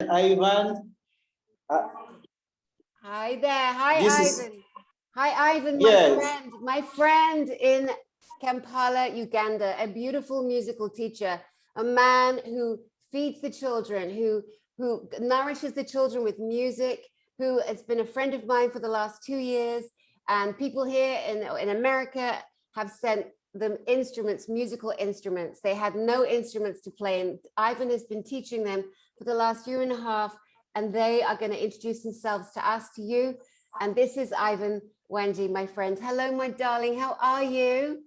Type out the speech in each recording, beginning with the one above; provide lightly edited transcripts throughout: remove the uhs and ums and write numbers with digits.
Ivan. Hi there. Hi, Ivan. Hi, Ivan, Yes. my friend in Kampala, Uganda, a beautiful musical teacher, a man who feeds the children, who nourishes the children with music, who has been a friend of mine for the last 2 years. And people here in America have sent them instruments, musical instruments. They had no instruments to play, and Ivan has been teaching them for the last 1.5 years, and they are going to introduce themselves to us, to you. And this is Ivan Wanje, my friend. Hello, my darling. How are you?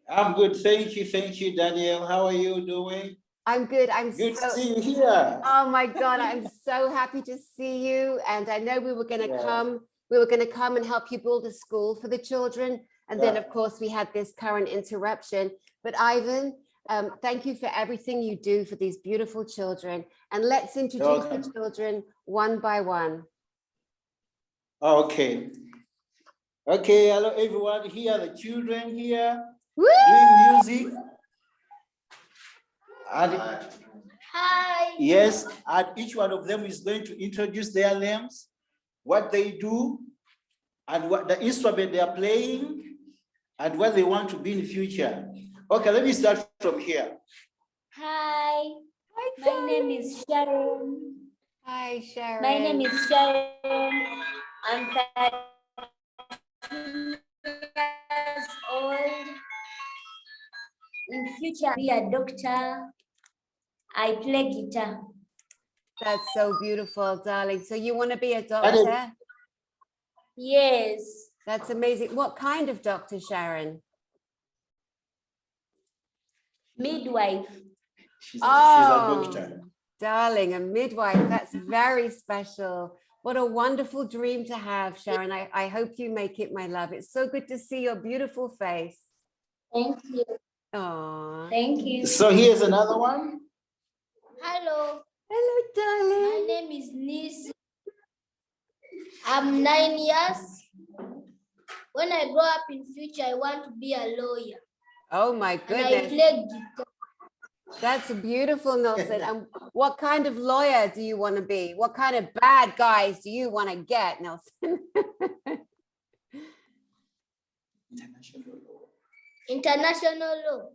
I'm good. Thank you, Daniel. How are you doing? I'm good. Good to see you here. Oh my God, I'm so happy to see you. And I know we were going to come. We were going to come and help you build a school for the children. And then, of course, we had this current interruption. But Ivan, thank you for everything you do for these beautiful children. And let's introduce the children one by one. Okay. Okay, hello everyone. Here are the children here. Woo! Doing music. And hi. Yes, and each one of them is going to introduce their names, what they do, and what the instrument they are playing, and what they want to be in the future. Okay, let me start from here. Hi. My name is Sharon. Hi, Sharon. My name is Sharon. I'm 13 years old. In future, I'll be a doctor. I play guitar. That's so beautiful, darling. So you want to be a doctor? Yes. That's amazing. What kind of doctor, Sharon? Midwife. She's a doctor. Darling, a midwife. That's very special. What a wonderful dream to have, Sharon. I hope you make it, my love. It's so good to see your beautiful face. Thank you. Oh. Thank you. So here's another one. Hello. Hello, darling. My name is Nisi. I'm 9 years. When I grow up in future, I want to be a lawyer. Oh my goodness. And I play guitar. That's beautiful, Nelson. And what kind of lawyer do you want to be? What kind of bad guys do you want to get, Nelson? International law.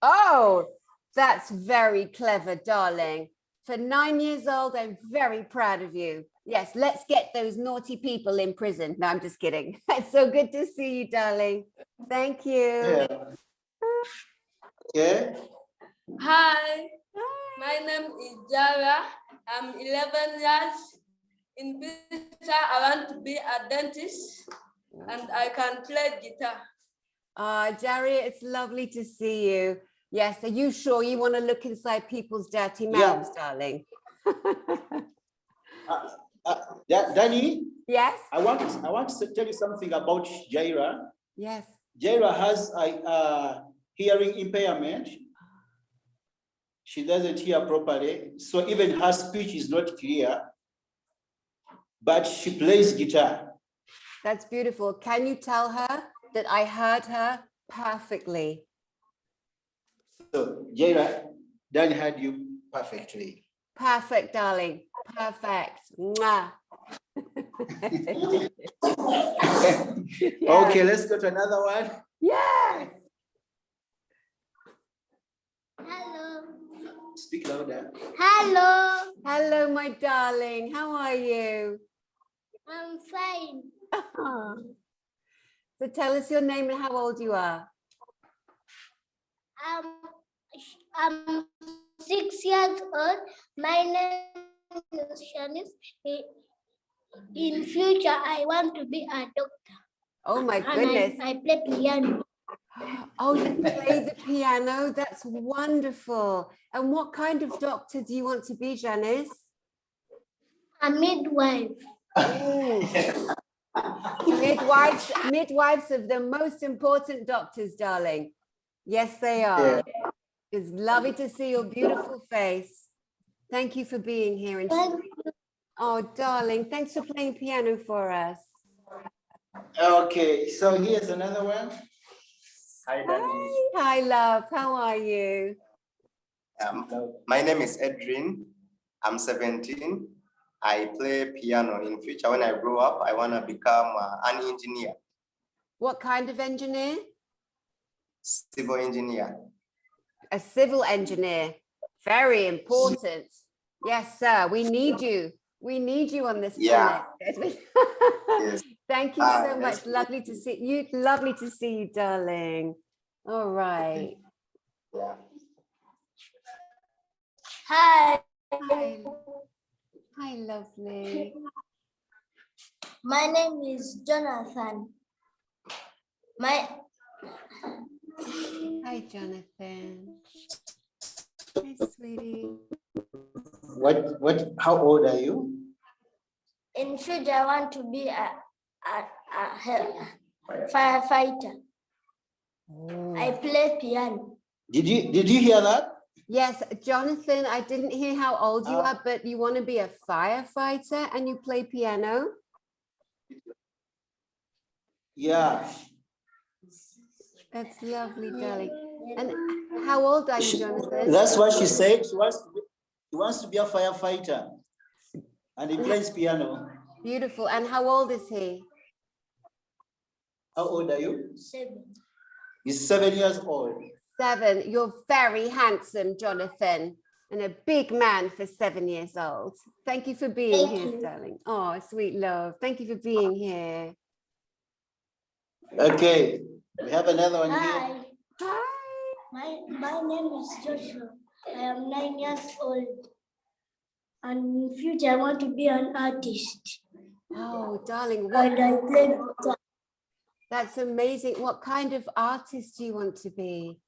Oh, that's very clever, darling. For 9 years old, I'm very proud of you. Yes, let's get those naughty people in prison. No, I'm just kidding. It's so good to see you, darling. Thank you. Yeah. Hi, my name is Jara. I'm 11 years. In future, I want to be a dentist and I can play guitar. Jerry, it's lovely to see you. Yes, are you sure you want to look inside people's dirty mouths, darling? Danny? Yes? I want to tell you something about Jaira. Yes. Jaira has a hearing impairment. She doesn't hear properly, so even her speech is not clear, but she plays guitar. That's beautiful. Can you tell her that I heard her perfectly? So, Jaira, Danny heard you perfectly. Perfect, darling. Perfect. Mwah. Yeah. Okay, let's go to another one. Yeah. Hello. Speak louder. Hello. Hello, my darling. How are you? I'm fine. So tell us your name and how old you are. I'm 6 years old. My name is Shanice. In future, I want to be a doctor. Oh my goodness. I play piano. Oh, you play the piano? That's wonderful. And what kind of doctor do you want to be, Janice? A midwife. Midwives are the most important doctors, darling. Yes, they are. Yeah. It's lovely to see your beautiful face. Thank you for being here. And oh, darling, thanks for playing piano for us. Okay, so here's another one. Hi, Danny. Hi, love. How are you? My name is Edrin. I'm 17. I play piano. In future, when I grow up, I want to become an engineer. What kind of engineer? Civil engineer. A civil engineer. Very important. Yes, sir. We need you. We need you on this planet. Yes. Thank you so much. Yes. Lovely to see you. Lovely to see you, darling. All right. Yeah. Hi. Hi. Hi, lovely. My name is Jonathan. Hi, Jonathan. Hi, sweetie. How old are you? In future, I want to be a firefighter. Oh. I play piano. Did you hear that? Yes, Jonathan, I didn't hear how old you are, but you want to be a firefighter and you play piano? Yeah. That's lovely, darling. And how old are you, Jonathan? That's what she said. She wants to be a firefighter, and he plays piano. Beautiful. And how old is he? How old are you? 7. He's 7 years old. 7. You're very handsome, Jonathan, and a big man for 7 years old. Thank you for being here, darling. Oh, sweet love. Thank you for being here. Okay, we have another one here. Hi. Hi. My name is Joshua. I am 9 years old. And in future, I want to be an artist. Oh, darling, And I play guitar. that's amazing. What kind of artist do you want to be?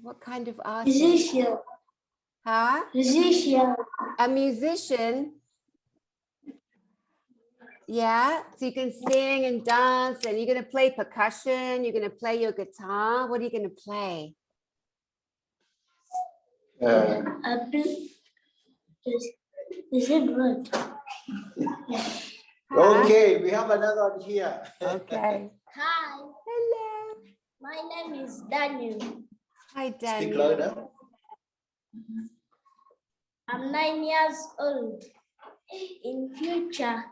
What kind of artist? Musician. Huh? Musician. A musician? Yeah, so you can sing and dance, and you're going to play percussion, you're going to play your guitar. What are you going to play? I play. Is it good? Okay, we have another one here. Okay. Hi. Hello. My name is Daniel. Hi, Speak Daniel. louder. I'm 9 years old. In future,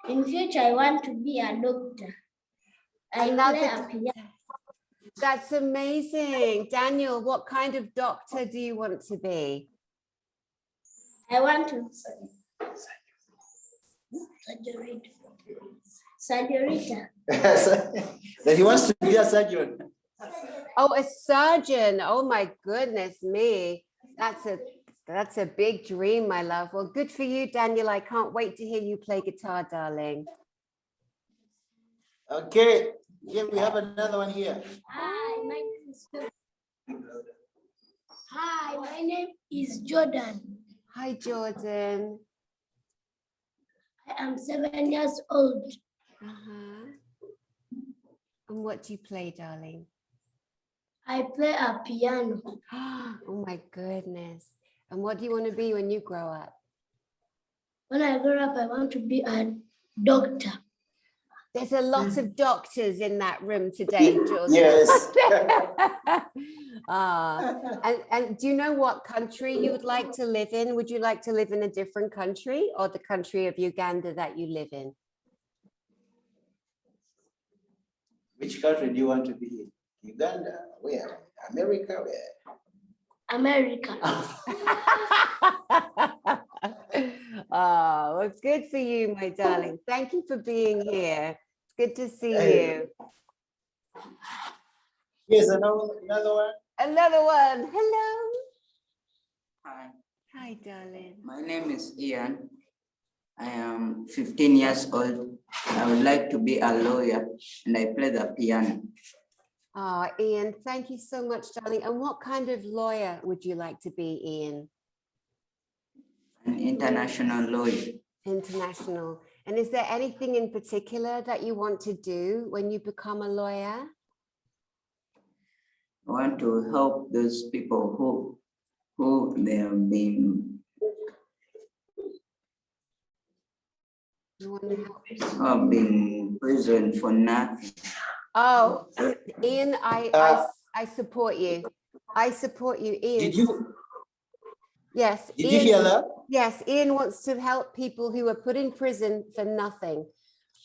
I want to be a doctor. I play a piano. That's amazing. Daniel, what kind of doctor do you want to be? I want to surgery. That he wants to be a surgeon. Oh, a surgeon. Oh my goodness me. That's a big dream, my love. Well, good for you, Daniel. I can't wait to hear you play guitar, darling. Okay, here we have another one here. Hi, my name is Jordan. Hi, Jordan. I am 7 years old. Uh-huh. And what do you play, darling? I play a piano. Oh my goodness. And what do you want to be when you grow up? When I grow up, I want to be a doctor. There's a lot of doctors in that room today, Jordan. Yes. And do you know what country you would like to live in? Would you like to live in a different country or the country of Uganda that you live in? Which country do you want to be in? Uganda? Where? America? Where? America. Oh, it's good for you, my darling. Thank you for being here. It's good to see you. Here's another one. Another one. Hello. Hi, Hi, darling. my name is Ian. I am 15 years old. I would like to be a lawyer and I play the piano. Oh, Ian, thank you so much, darling. And what kind of lawyer would you like to be, Ian? An international lawyer. International. And is there anything in particular that you want to do when you become a lawyer? I want to help those people who they have been You want to help? being imprisoned for nothing. Oh, Ian, I support you. I support you, Ian. Did you? Yes. Did you hear that? Yes, Ian wants to help people who are put in prison for nothing.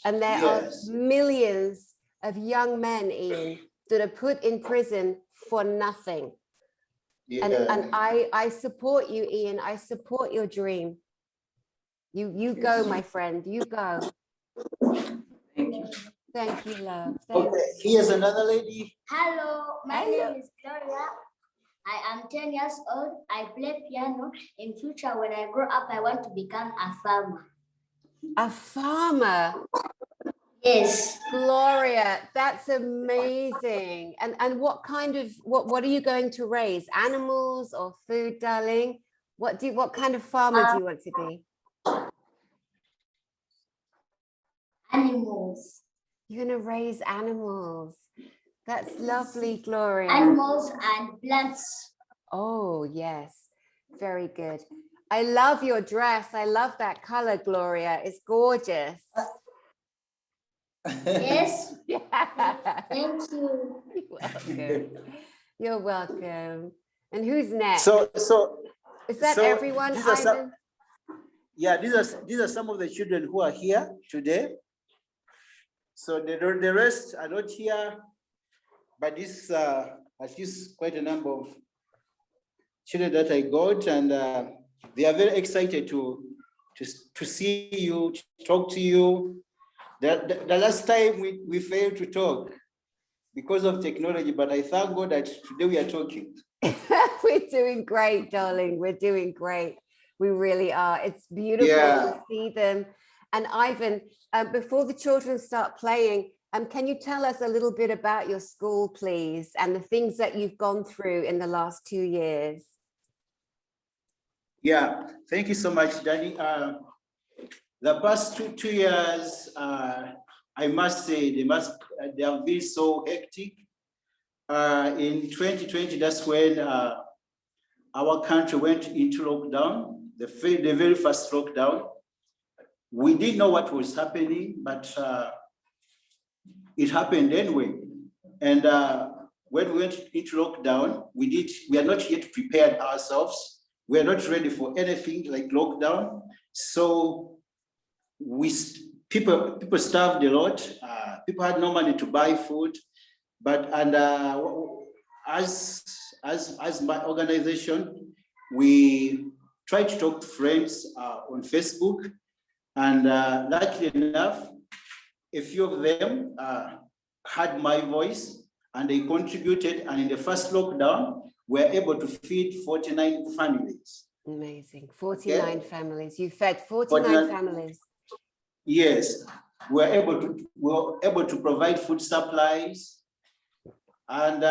And there Yes. are millions of young men, Ian, that are put in prison for nothing. Yeah. And I support you, Ian. I support your dream. You go, Yes. my friend, you go. Thank you. Thank you, love. Thank Okay, you. here's another lady. Hello, my Hello. name is Gloria. I am 10 years old. I play piano. In future, when I grow up, I want to become a farmer. A farmer. Yes. Gloria, that's amazing. And what kind of what are you going to raise? Animals or food, darling? What kind of farmer do you want to be? Animals. You're gonna raise animals. That's lovely, Gloria. Animals and plants. Oh, yes. Very good. I love your dress. I love that color, Gloria. It's gorgeous. Yes. Yeah. Thank you. You're welcome. You're welcome. And who's next? So Is that so everyone, these are some- Ivan? yeah, these are some of the children who are here today. So the rest are not here, but this at least quite a number of children that I got, and they are very excited to see you, to talk to you. The last time we failed to talk because of technology, but I thank God that today we are talking. We're doing great, darling. We're doing great. We really are. It's beautiful to see them. And Ivan, before the children start playing, can you tell us a little bit about your school, please, and the things that you've gone through in the last 2 years? Yeah, thank you so much, Danny. The past two years, I must say, they have been so hectic. In 2020, that's when our country went into lockdown, the very first lockdown. We didn't know what was happening, but it happened anyway. And when we went into lockdown, we are not yet prepared ourselves. We are not ready for anything like lockdown. So people starved a lot. People had no money to buy food. But as my organization, we tried to talk to friends on Facebook, and luckily enough, a few of them had my voice and they contributed. And in the first lockdown, we were able to feed 49 families. Amazing. 49 families. You fed 49 49 families. Yes, we were able to provide food supplies. And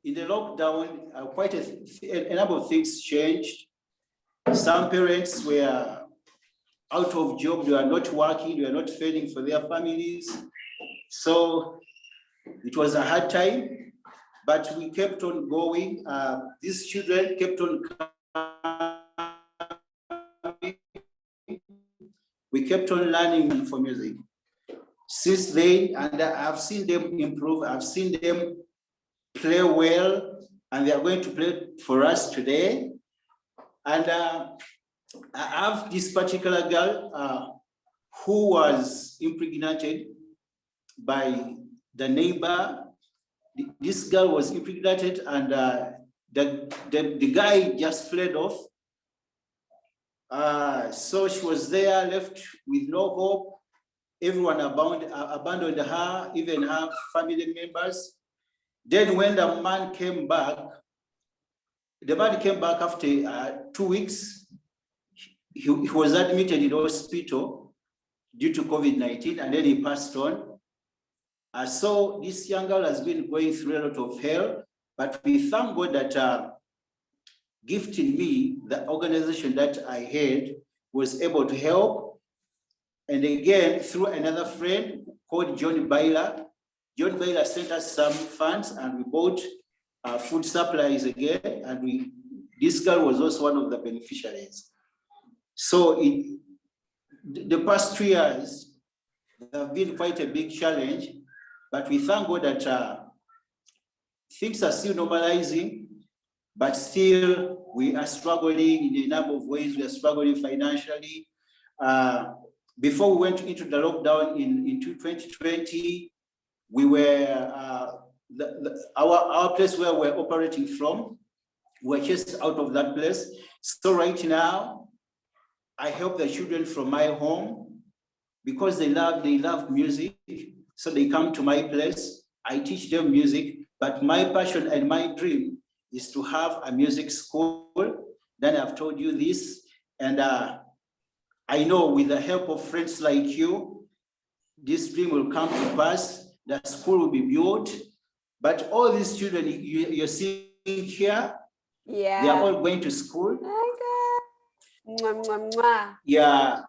in the lockdown, quite a number of things changed. Some parents were out of job, they were not working, they were not feeding for their families. So it was a hard time, but we kept on going. These children kept on coming. We kept on learning for music. Since then, and I've seen them improve, I've seen them play well, and they are going to play for us today. And I have this particular girl who was impregnated by the neighbor. This girl was impregnated, and the guy just fled off. So she was there, left with no hope. Everyone abandoned her, even her family members. Then when the man came back after 2 weeks. He was admitted in hospital due to COVID-19, and then he passed on. So this young girl has been going through a lot of hell, but we thank God that gifting me, the organization that I had, was able to help. And again, through another friend called John Baylor, John Baylor sent us some funds, and we bought food supplies again, and this girl was also one of the beneficiaries. So in the past 3 years, there have been quite a big challenge, but we thank God that things are still normalizing, but still We are struggling in a number of ways. We are struggling financially. Before we went into the lockdown in 2020, we were, our place where we're operating from, we're just out of that place. So right now, I help the children from my home because they love music. So they come to my place. I teach them music, but my passion and my dream is to have a music school. Then I've told you this, and I know with the help of friends like you, this dream will come to pass. The school will be built, but all these children you're seeing here, they are all going to school. Mwah, mwah, mwah. Yeah.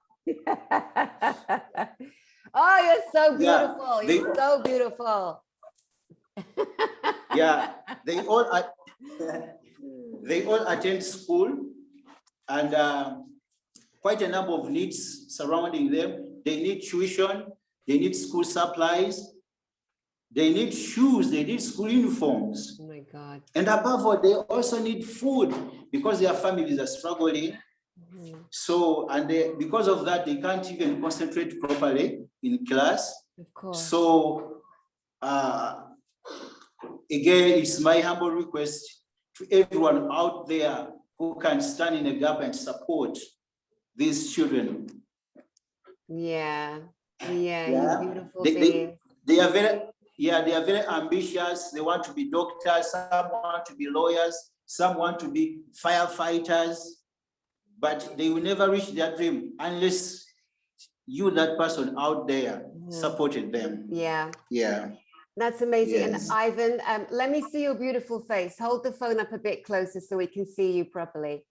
Oh, you're so Yeah, beautiful. You're so beautiful. Yeah, they all attend school, and quite a number of needs surrounding them. They need tuition, they need school supplies, they need shoes, they need school uniforms. Oh my God. And above all, they also need food because their families are struggling. So, and because of that, they can't even concentrate properly in class. Of course. So, again, it's my humble request to everyone out there who can stand in a gap and support these children. Yeah, you beautiful They beings. they are very ambitious. They want to be doctors, some want to be lawyers, some want to be firefighters, but they will never reach their dream unless you, that person out there, supported them. Yeah. Yeah. That's amazing. Yes. And Ivan, let me see your beautiful face. Hold the phone up a bit closer so we can see you properly.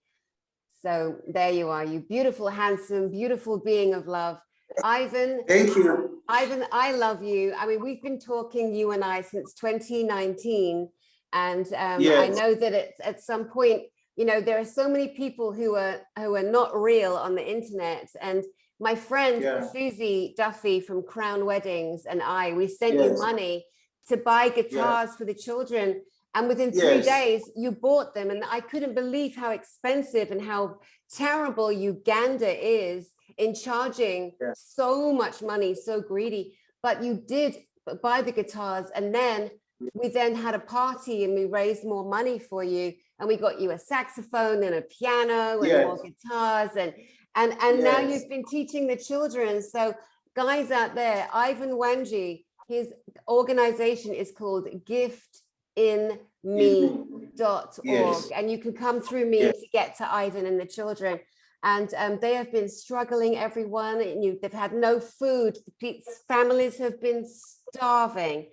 So there you are, you beautiful, handsome, beautiful being of love. Ivan. Thank you. Ivan, I love you. I mean, we've been talking, you and I, since 2019. And Yes. I know that at some point, you know, there are so many people who are not real on the internet. And my friend, Susie Duffy from Crown Weddings and we sent you money to buy guitars for the children. And within 3 days, you bought them. And I couldn't believe how expensive and how terrible Uganda is in charging so much money, so greedy. But you did buy the guitars. And then we then had a party and we raised more money for you. And we got you a saxophone and a piano and more guitars. And now you've been teaching the children. So guys out there, Ivan Wanje, his organization is called giftinme.org. And you can come through me to get to Ivan and the children. And they have been struggling, everyone. They've had no food. Families have been starving.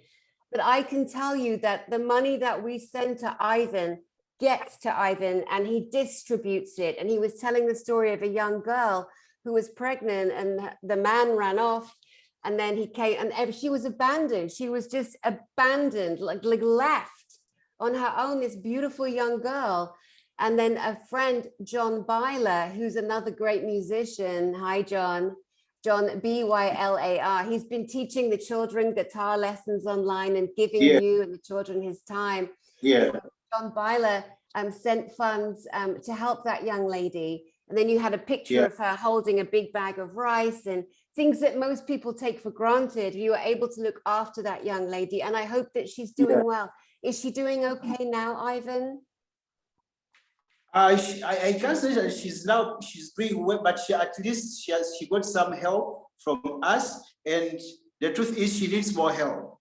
But I can tell you that the money that we send to Ivan gets to Ivan and he distributes it. And he was telling the story of a young girl who was pregnant and the man ran off. And then he came and she was abandoned. She was just abandoned, like left on her own, this beautiful young girl. And then a friend, John Byler, who's another great musician. Hi, John. John, B-Y-L-A-R. He's been teaching the children guitar lessons online and giving you and the children his time. John Byler sent funds to help that young lady. And then you had a picture of her holding a big bag of rice and things that most people take for granted. You were able to look after that young lady. And I hope that she's doing well. Is she doing okay now, Ivan? I can't say that she's doing well, but at least she got some help from us. And the truth is she needs more help.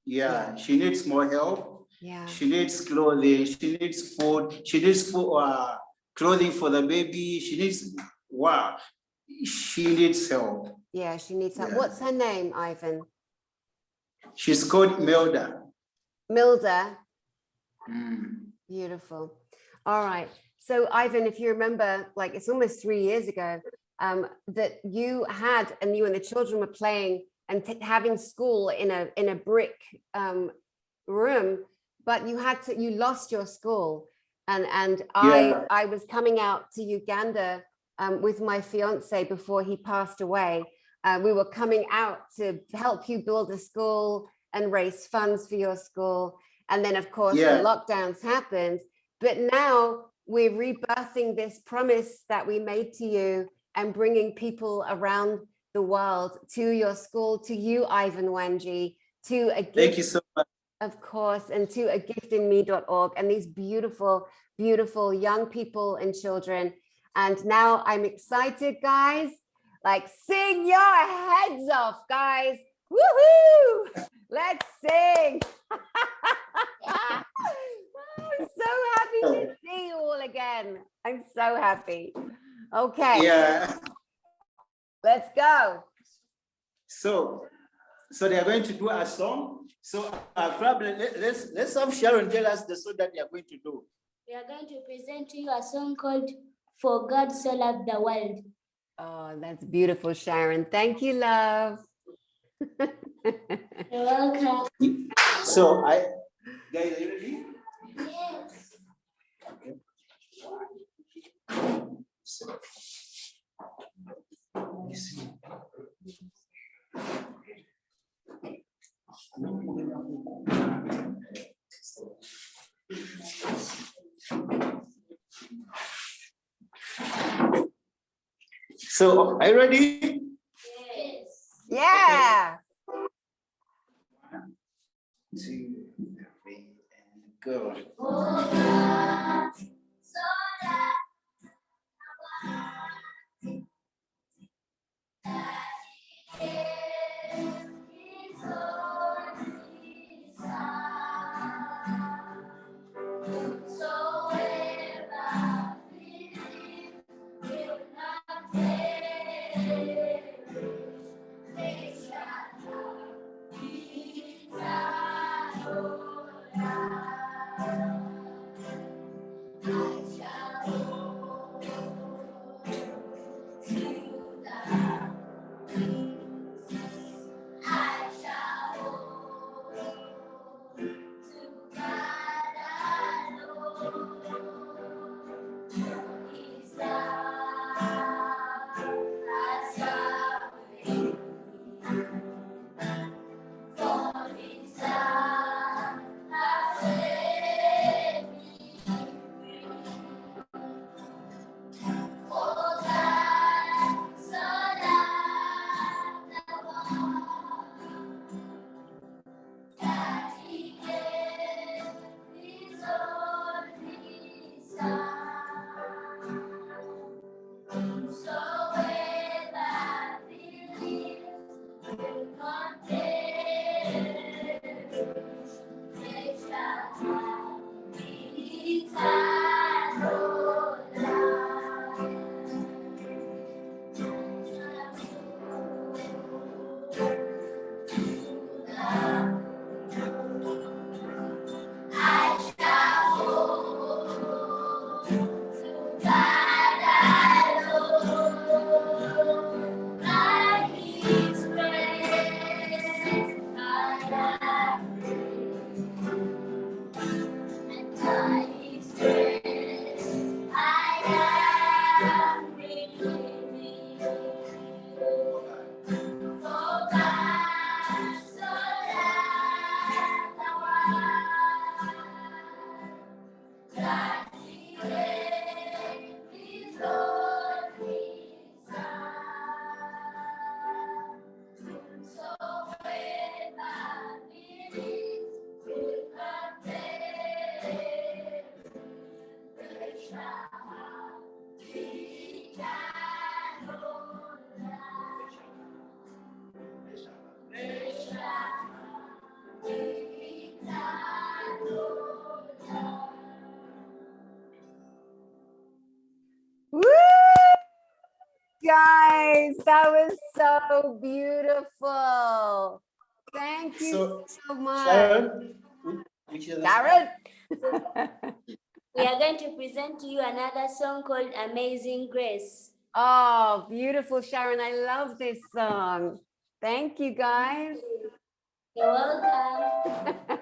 She needs more help. She needs clothing, she needs food, she needs clothing for the baby. She needs help. She needs help. What's her name, Ivan? She's called Milda. Milda. Beautiful. All right. So Ivan, if you remember, like it's almost 3 years ago, that you and the children were playing and having school in a brick room, but you lost your school. And I was coming out to Uganda with my fiance before he passed away. We were coming out to help you build a school and raise funds for your school. And then, of course, the lockdowns happened. But now we're rebirthing this promise that we made to you and bringing people around the world to your school, to you, Ivan Wanje, to a gift. Thank you so much. Of course, and to a giftinme.org and these beautiful, beautiful young people and children. And now I'm excited, guys. Like, sing your heads off, guys. Woohoo! Let's sing. I'm so happy to see you all again. I'm so happy. Okay. Yeah. Let's go. So they are going to do a song. So probably let's have Sharon tell us the song that they are going to do. We are going to present to you a song called For God So Loved the World. Oh, that's beautiful, Sharon. Thank you, love. You're welcome. So guys, are you ready? Yes. Okay. So, you see. So, are you ready? Yes. Yeah. 1, 2, 3, and go. Woo! Guys, that was so beautiful. Thank you so much. Sharon. Sharon. We are going to present to you another song called Amazing Grace. Oh, beautiful, Sharon. I love this song. Thank you, guys. You're welcome.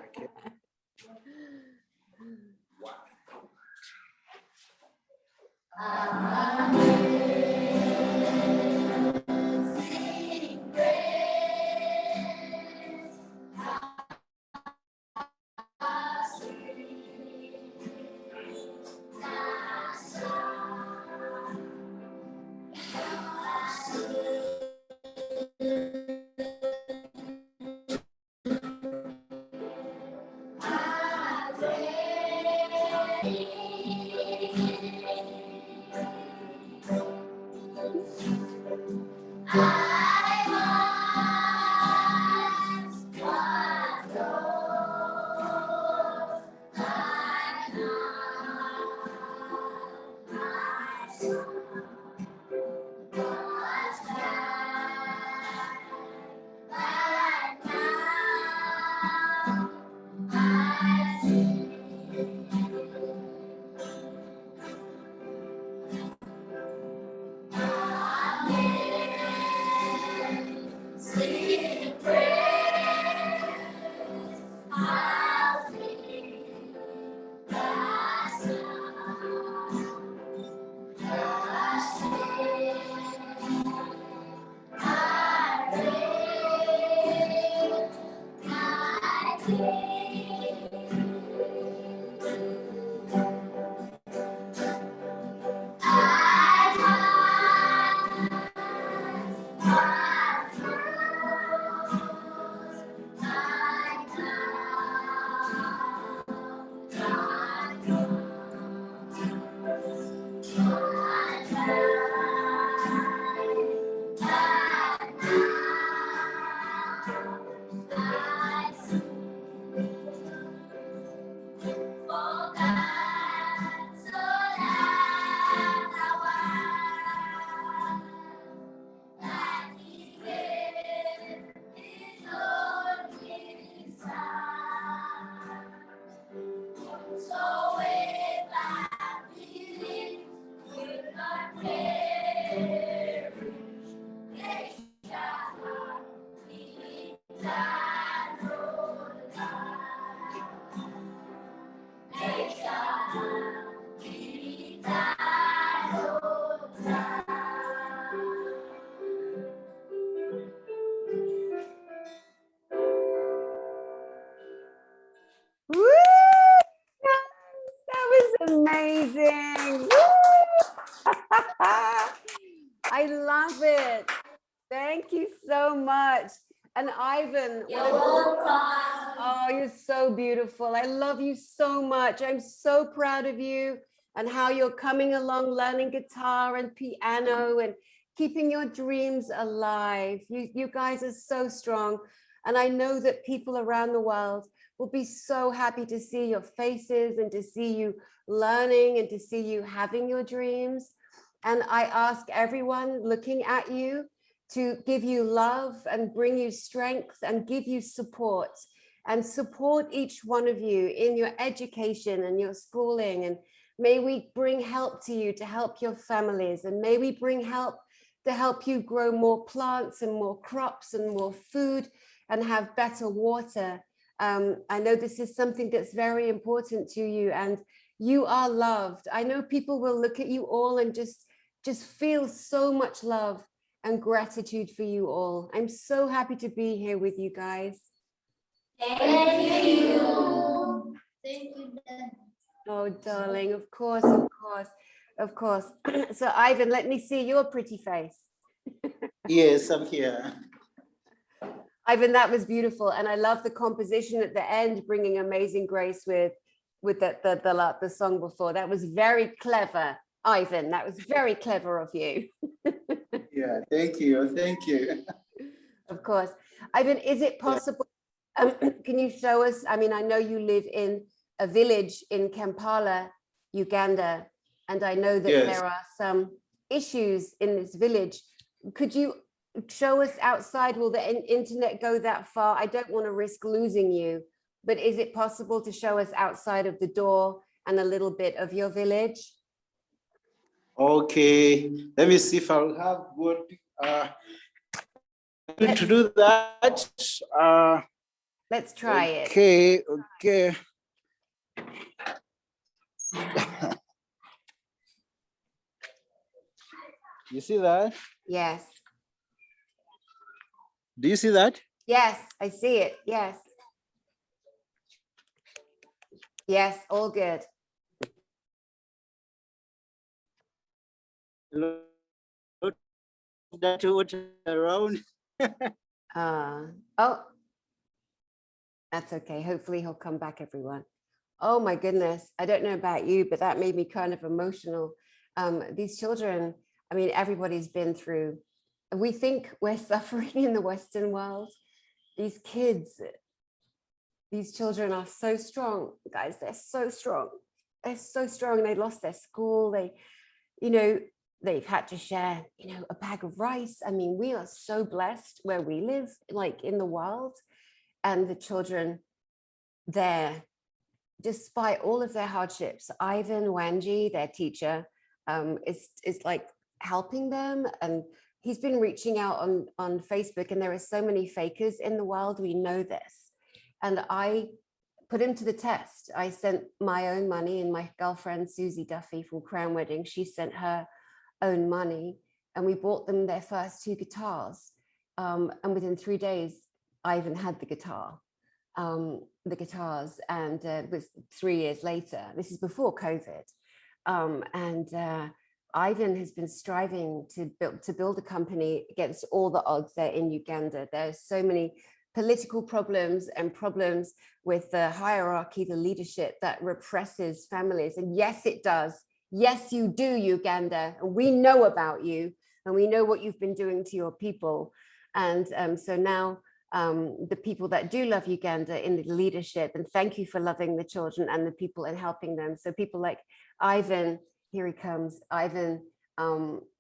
Woo! That was amazing. Woo! I love it. Thank you so much. And Ivan, oh, you're so beautiful. I love you so much. I'm so proud of you and how you're coming along, learning guitar and piano and keeping your dreams alive. You guys are so strong. And I know that people around the world will be so happy to see your faces and to see you learning and to see you having your dreams. And I ask everyone looking at you to give you love and bring you strength and give you support and support each one of you in your education and your schooling. And may we bring help to you to help your families. And may we bring help to help you grow more plants and more crops and more food and have better water. I know this is something that's very important to you and you are loved. I know people will look at you all and just feel so much love and gratitude for you all. I'm so happy to be here with you guys. Thank you. Thank you, Dad. Oh, darling, of course, of course, of course. So Ivan, let me see your pretty face. Yes, I'm here. Ivan, that was beautiful. And I love the composition at the end, bringing Amazing Grace with the song before. That was very clever, Ivan. That was very clever of you. Yeah, thank you. Thank you. Of course. Ivan, is it possible, can you show us, I mean, I know you live in a village in Kampala, Uganda, and I know that Yes. there are some issues in this village. Could you show us outside? Will the internet go that far? I don't want to risk losing you, but is it possible to show us outside of the door and a little bit of your village? Okay, let me see if I'll have good to do that. Let's try it. Okay, okay. You see that? Yes. Do you see that? Yes, I see it. Yes. Yes, all good. That around. Oh, that's okay. Hopefully he'll come back, everyone. Oh my goodness. I don't know about you, but that made me kind of emotional. These children, I mean, everybody's been through, we think we're suffering in the Western world. These kids, these children are so strong, guys. They're so strong. They're so strong. They lost their school. They've had to share, a bag of rice. I mean, we are so blessed where we live, like in the world, and the children there, despite all of their hardships, Ivan Wanje, their teacher, is like helping them. And he's been reaching out on Facebook, and there are so many fakers in the world. We know this. And I put him to the test. I sent my own money, and my girlfriend, Susie Duffy from Crown Wedding, she sent her own money, and we bought them their first 2 guitars. And within 3 days, Ivan had the guitars, and it was 3 years later. This is before COVID. Ivan has been striving to build a company against all the odds there in Uganda. There's so many political problems and problems with the hierarchy, the leadership that represses families. And yes, it does. yes, you do, Uganda. And we know about you, and we know what you've been doing to your people. And so now the people that do love Uganda in the leadership, and thank you for loving the children and the people and helping them. So people like Ivan, here he comes. Ivan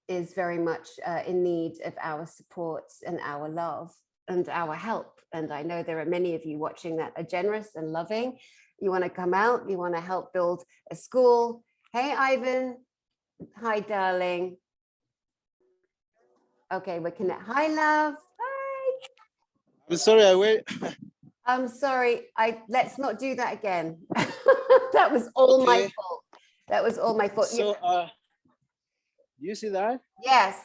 is very much in need of our support and our love and our help. And I know there are many of you watching that are generous and loving. You want to come out, you want to help build a school. Hey, Ivan. Hi, darling. Okay, we're connected. Hi, love. Hi. I'm sorry, I wait. I'm sorry. Let's not do that again. That was all my Okay. fault. That was all my fault. So, do you see that? Yes.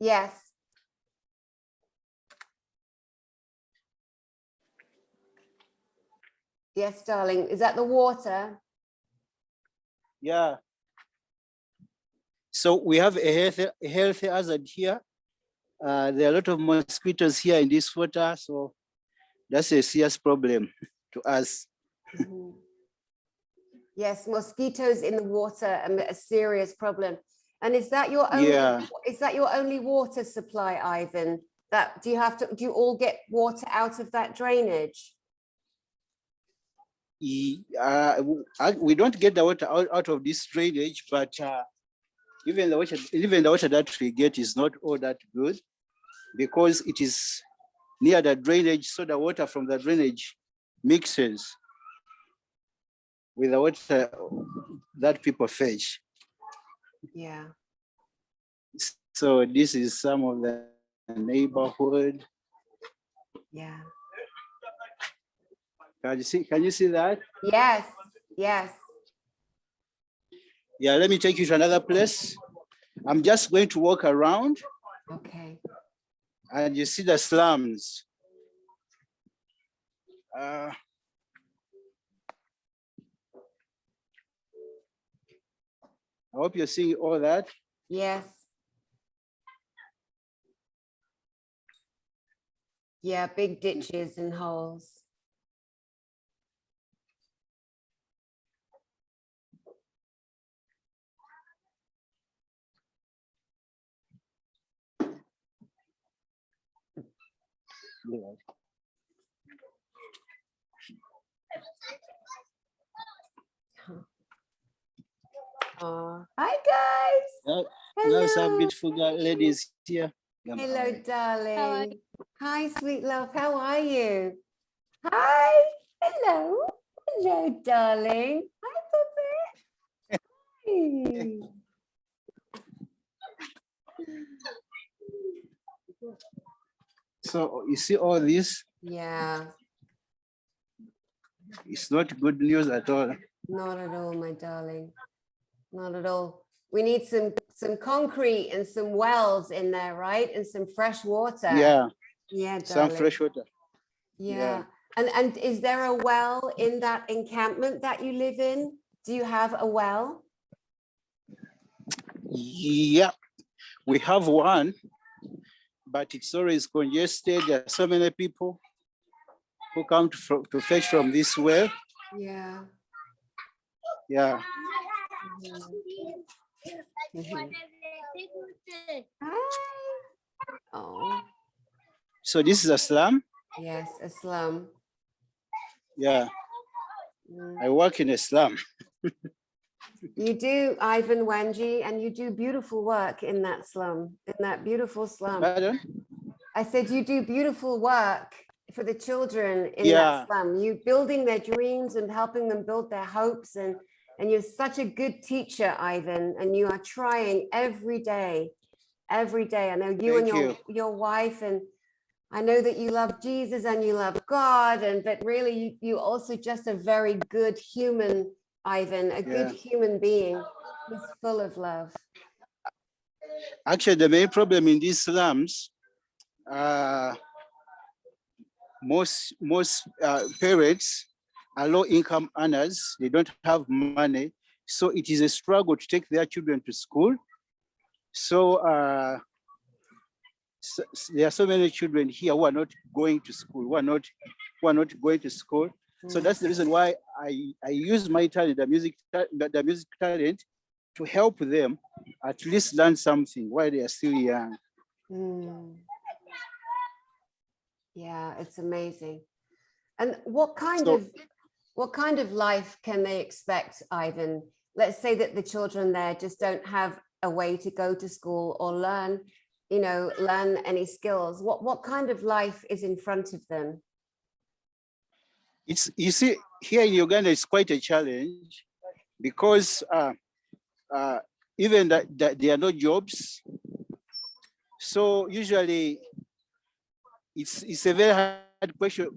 Yes. Yes, darling. Is that the water? Yeah. So we have a health hazard here. There are a lot of mosquitoes here in this water, so that's a serious problem to us. Mhm. Yes, mosquitoes in the water are a serious problem. And is that your only? Yeah. Is that your only water supply, Ivan? That do you all get water out of that drainage? We don't get the water out of this drainage, but even the water that we get is not all that good because it is near the drainage, so the water from the drainage mixes with the water that people fetch. Yeah. So this is some of the neighborhood. Yeah. Can you see that? Yes. Yes. Yeah, let me take you to another place. I'm just going to walk around Okay. and you see the slums. I hope you're seeing all that. Yes. Yeah, big ditches and holes. Hi guys. Now some Hello. beautiful ladies here. Hello, darling. Hi, sweet love. How are you? Hi. Hello. Hello, darling. Hi, Puppet. So you see all this, Yeah, it's not good news at all. not at all, my darling. Not at all. We need some concrete and some wells in there, right? And some fresh water. Yeah, Yeah, some darling. fresh water. Yeah. And is there a well in that encampment that you live in? Do you have a well? Yeah, we have one, but it's always congested. There are so many people who come to fetch from this well. Yeah. Yeah. Mhm. Hi. Oh, So this is a slum. yes, a slum. Yeah, Mm. I work in a slum. You do, Ivan Wanje, and you do beautiful work in that slum, in that beautiful slum. Pardon? I said you do beautiful work for the children in Yeah. that slum. You building their dreams and helping them build their hopes, and you're such a good teacher, Ivan, and you are trying every day. Every day. I know you Thank and your wife, and I know that you love Jesus and you love God, but really you also just a very good human, Ivan, a good human being who's full of love. Actually, the main problem in these slums, most parents are low-income earners. They don't have money, so it is a struggle to take their children to school. So, there are so many children here who are not going to school, who are not going to school. So that's the reason why I use my talent, the music talent, to help them at least learn something while they are still young. Yeah, it's amazing. And what kind of life can they expect, Ivan? Let's say that the children there just don't have a way to go to school or learn any skills. What kind of life is in front of them? You see, here in Uganda, it's quite a challenge because even that there are no jobs. So usually it's a very hard question.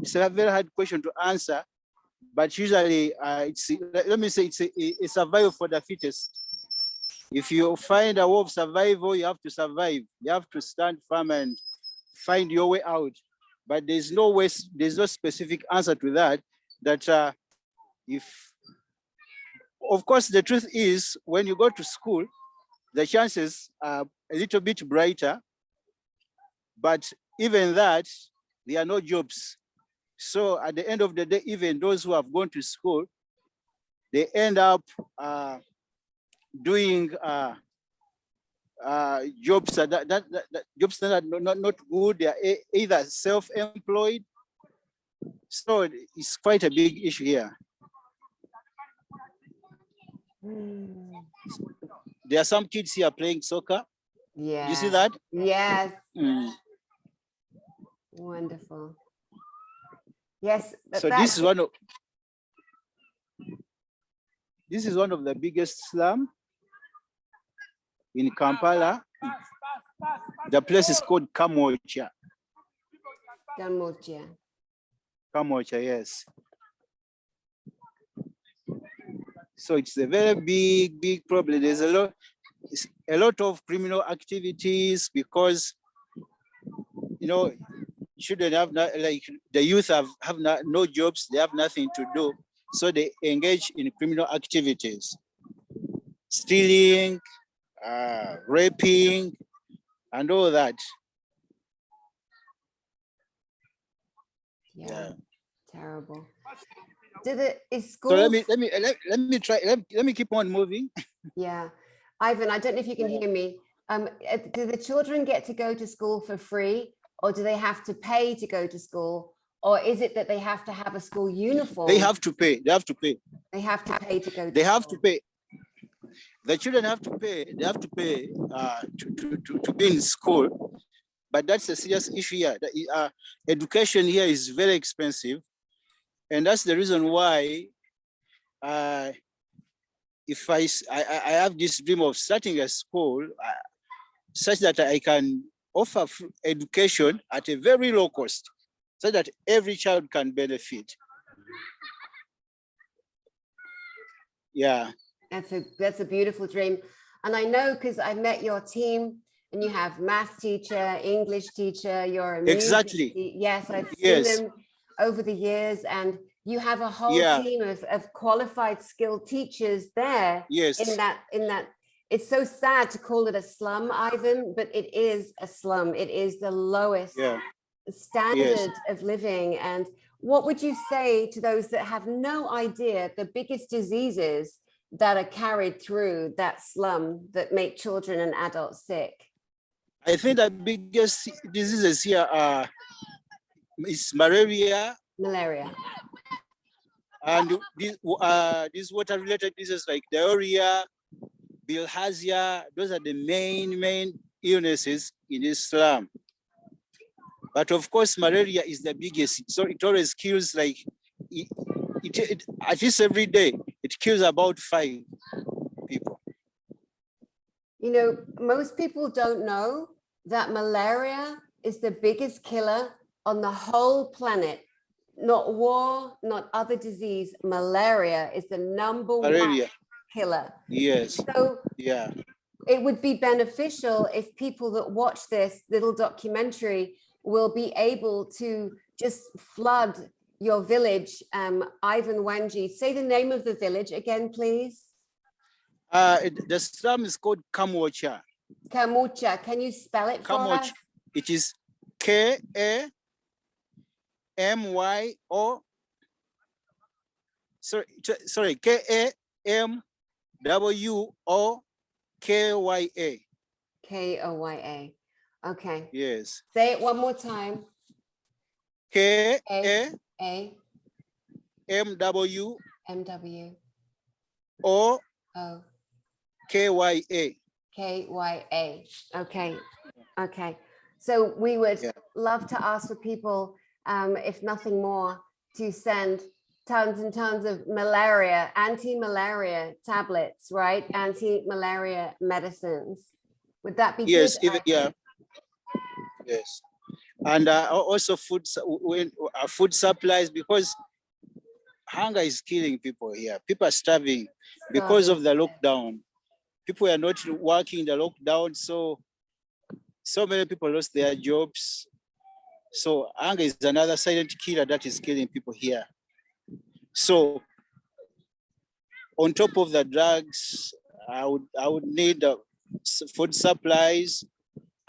It's a very hard question to answer, but usually let me say it's a survival for the fittest. If you find a way of survival, you have to survive. You have to stand firm and find your way out. But there's no specific answer to that. Of course, the truth is, when you go to school, the chances are a little bit brighter, but even that, there are no jobs. So at the end of the day, even those who have gone to school, they end up doing jobs jobs that are not good. They are either self-employed. So it's quite a big issue here. There are some kids here playing soccer. Yeah. You see that? Yes. Wonderful. Yes. So this is one of the biggest slum in Kampala. The place is called Kamocha. Kamocha, yes. So it's a very big problem. There's a lot of criminal activities because, children have the youth have no jobs, they have nothing to do. So they engage in criminal activities, stealing, raping, and all that. Yeah. Terrible. Is school? So let me keep on moving. Yeah, Ivan, I don't know if you can hear me. Do the children get to go to school for free, or do they have to pay to go to school, or is it that they have to have a school uniform? They have to pay. They have to pay. They have to pay to go to They school. have to pay. The children have to pay. They have to pay to be in school. But that's a serious issue here. Education here is very expensive. And that's the reason why if I have this dream of starting a school such that I can offer education at a very low cost so that every child can benefit. Yeah. That's a beautiful dream. And I know because I met your team and you have math teacher, English teacher, you're a exactly. Yes, I've seen them over the years, and you have a whole team of qualified, skilled teachers there. Yes. In that, it's so sad to call it a slum, Ivan, but it is a slum. It is the lowest standard of living. And what would you say to those that have no idea the biggest diseases that are carried through that slum that make children and adults sick? I think the biggest diseases here is malaria. And these water-related diseases like diarrhea, bilharzia, those are the main illnesses in this slum. But of course, malaria is the biggest. So it always kills at least every day, it kills about 5 people. Most people don't know that malaria is the biggest killer on the whole planet. Not war, not other disease. Malaria is the number one killer. Yes. So it would be beneficial if people that watch this little documentary will be able to just flood your village. Ivan Wanje, say the name of the village again, please. The slum is called Kamocha. Kamocha. Can you spell it for us? It is Kamyocha. sorry, KAMWOKYA. KOYA. Okay. Yes. Say it one more time. KAMWOKYA. MW. KYA. Okay. Okay. So we would love to ask for people, if nothing more, to send tons and tons of malaria, anti-malaria tablets, right? Anti-malaria medicines. Would that be Yes, good? even, yeah. Yes. And also food supplies, because hunger is killing people here. People are starving because of the lockdown. People are not working in the lockdown, so many people lost their jobs. So hunger is another silent killer that is killing people here. So on top of the drugs, I would need food supplies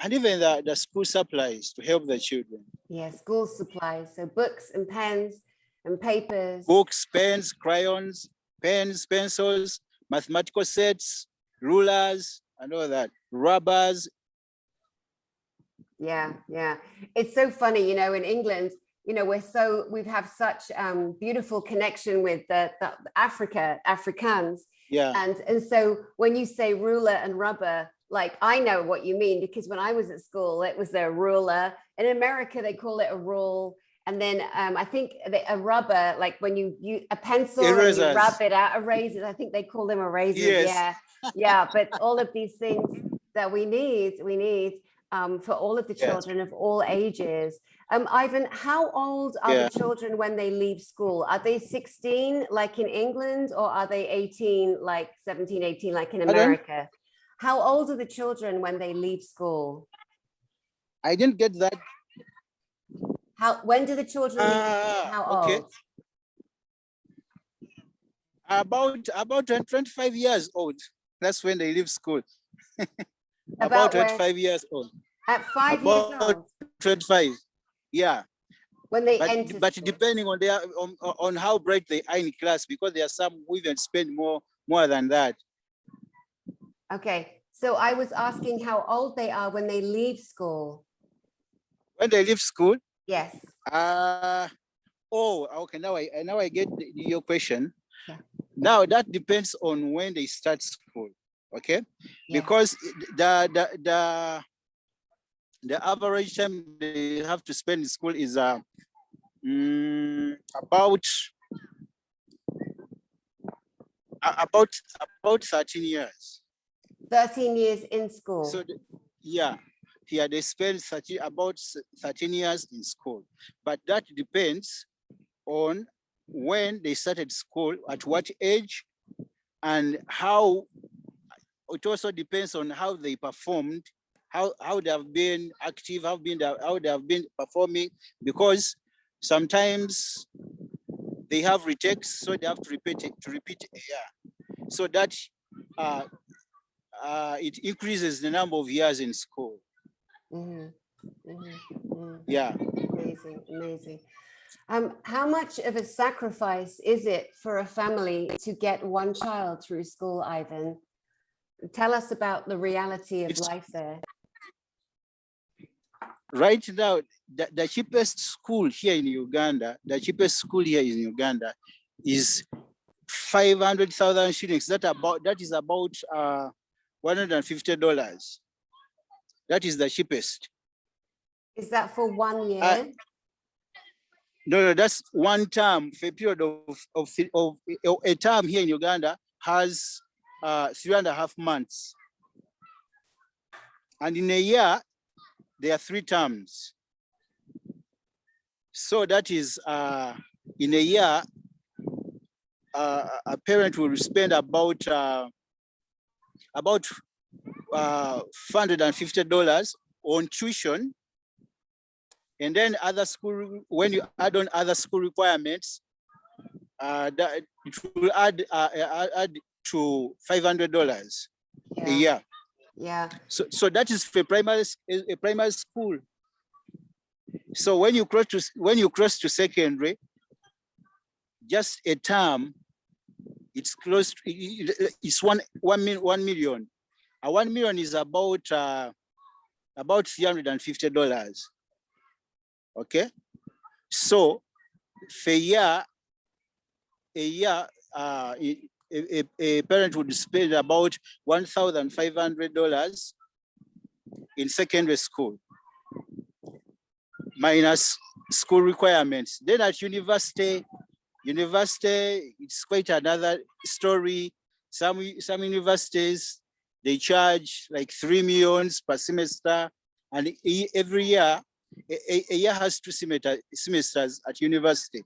and even the school supplies to help the children. Yeah, school supplies. So books and pens and papers. Books, pens, crayons, pens, pencils, mathematical sets, rulers, and all that, rubbers. Yeah, yeah. It's so funny, you know, in England, you know, we have such beautiful connection with the Afrikaans. Yeah. And so when you say ruler and rubber, like I know what you mean, because when I was at school, it was a ruler. In America, they call it a rule. And then I think a rubber, like when you a pencil and you rub it out, erasers, I think they call them erasers. Yes. Yeah, yeah. But all of these things that we need for all of the children of all ages. Ivan, how old are the children when they leave school? Are they 16 like in England, or are they 18, like 17, 18 like in America? How old are the children when they leave school? I didn't get that. When do the children leave school? How old? About 25 years old. That's when they leave school. About 25 years old. At 5 years old? 25, yeah. When they enter But school. depending on how bright they are in class, because there are some who even spend more than that. Okay, so I was asking how old they are when they leave school. When they leave school? Yes. Okay, now I get your question. Yeah. Now that depends on when they start school, okay? Yeah. Because the average time they have to spend in school is about 13 years. 13 years in school. So they spend about 13 years in school, but that depends on when they started school, at what age, and how. It also depends on how they performed, how they have been active, how they have been performing, because sometimes they have retakes, so they have to repeat a year, so that it increases the number of years in school. Yeah. Amazing. How much of a sacrifice is it for a family to get one child through school, Ivan? Tell us about the reality of life there. Right now, the cheapest school here in Uganda, is 500,000 shillings. That is about $150. That is the cheapest. Is that for 1 year? No, that's one term. For a period of a term here in Uganda has 3.5 months, and in a year there are 3 terms. So that is in a year a parent will spend about $450 on tuition, and then other school. When you add on other school requirements, that it will add to $500 a year. Yeah. So that is for a primary school. So when you cross to secondary, just a term It's close to, it's 1 million. 1 million is about $350. Okay, so for a year, a parent would spend about $1,500 in secondary school, minus school requirements. Then at university, it's quite another story. Some universities, they charge like 3 million per semester, and every year, a year has 2 semesters at university.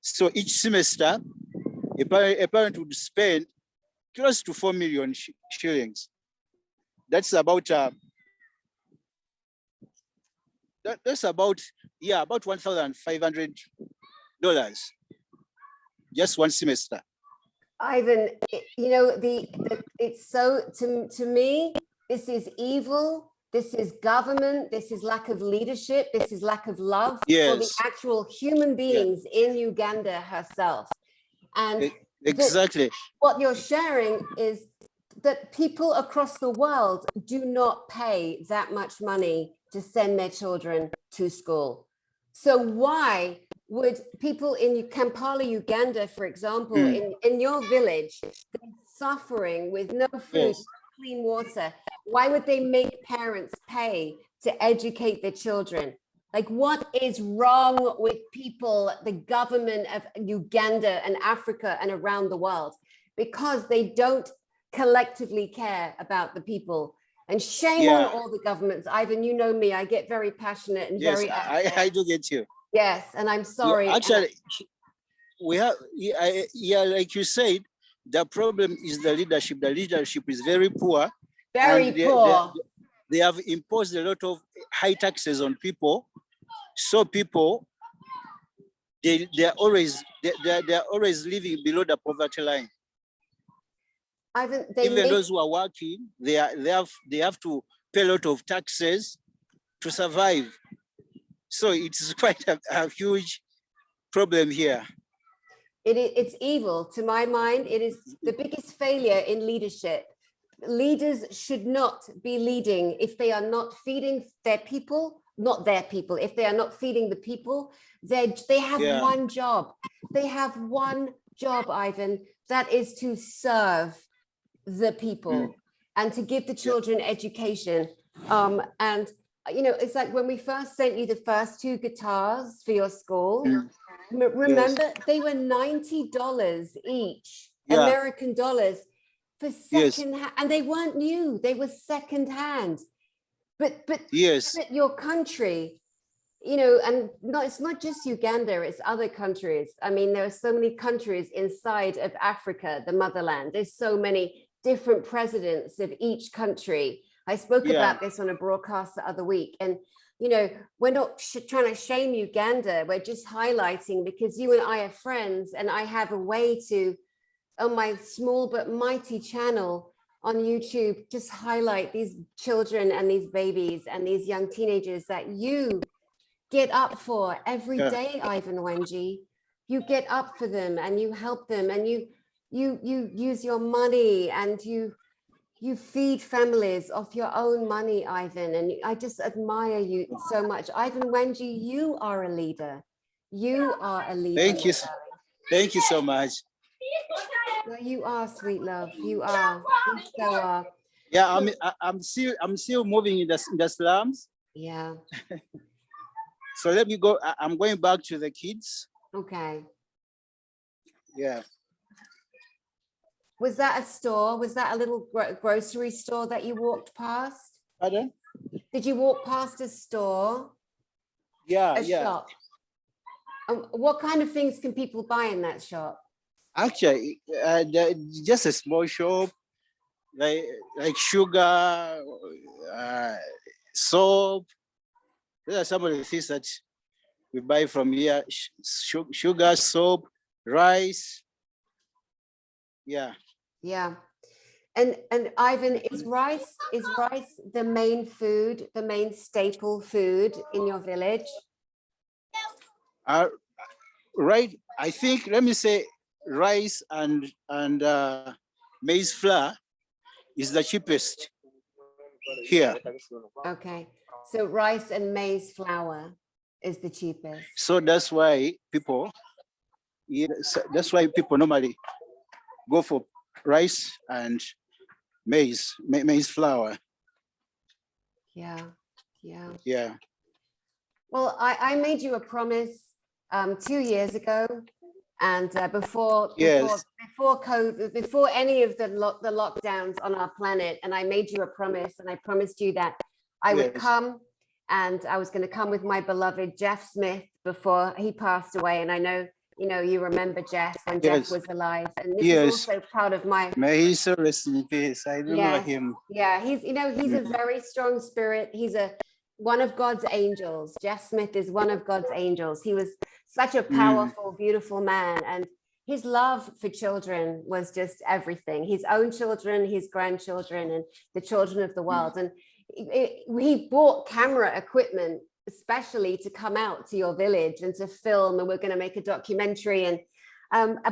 So each semester, a parent would spend close to 4 million shillings. That's about that's about $1,500, just one semester. Ivan, you know, it's so, to me, this is evil. This is government. This is lack of leadership. This is lack of love for the actual human beings in Uganda herself. And exactly what you're sharing is that people across the world do not pay that much money to send their children to school. So why would people in Kampala, Uganda, for example, in your village, suffering with no food, clean water, why would they make parents pay to educate their children? Like, what is wrong with people, the government of Uganda and Africa and around the world? Because they don't collectively care about the people. And shame on all the governments. Ivan, you know me, I get very passionate and very upset. I do get you. Yes, and I'm sorry. Actually, we have, like you said, the problem is the leadership. The leadership is very poor. Very poor. They have imposed a lot of high taxes on people. So people, they're always living below the poverty line. Ivan, even those who are working, they have to pay a lot of taxes to survive. So it's quite a huge problem here. It's evil. To my mind, it is the biggest failure in leadership. Leaders should not be leading if they are not feeding their people, if they are not feeding the people. They have one job. They have one job, Ivan, that is to serve the people and to give the children education. And you know, it's like when we first sent you the first 2 guitars for your school, remember they were $90 each, American dollars, for second hand, and they weren't new, they were second hand. But your country, you know, and it's not just Uganda, it's other countries. I mean, there are so many countries inside of Africa, the motherland. There's so many different presidents of each country. I spoke about this on a broadcast the other week. And, you know, we're not trying to shame Uganda. We're just highlighting, because you and I are friends, and I have a way to, on my small but mighty channel on YouTube, just highlight these children and these babies and these young teenagers that you get up for every day, Ivan Wanje. You get up for them and you help them, and you use your money, and you feed families off your own money, Ivan. And I just admire you so much. Ivan Wanje, you are a leader. You are a leader. Thank you. Thank you so much. Well, you are, sweet love. You are. You so are. Yeah, I'm still moving in the slums. Yeah. So let me go. I'm going back to the kids. Okay. Yeah. Was that a store? Was that a little grocery store that you walked past? Pardon? Did you walk past a store? Yeah, a shop? What kind of things can people buy in that shop? Actually, just a small shop, like sugar, soap. Those are some of the things that we buy from here: sugar, soap, rice. Yeah. Yeah. And Ivan, is rice the main food, the main staple food in your village? Right. I think, let me say, rice and maize flour is the cheapest here. Okay, so rice and maize flour is the cheapest. So that's why people, normally go for rice and maize flour. Yeah, yeah. Yeah. Well, I made you a promise 2 years ago, and before COVID, before any of the lockdowns on our planet, and I made you a promise, and I promised you that I would come, and I was going to come with my beloved Jeff Smith before he passed away. And I know, you know, you remember Jeff when Jeff was alive, and this is also part of my. May he so rest in peace. I remember him. Yeah, he's, you know, he's a very strong spirit. He's one of God's angels. Jeff Smith is one of God's angels. He was such a powerful, beautiful man, and his love for children was just everything. His own children, his grandchildren, and the children of the world. And he bought camera equipment especially to come out to your village and to film, and we're going to make a documentary. And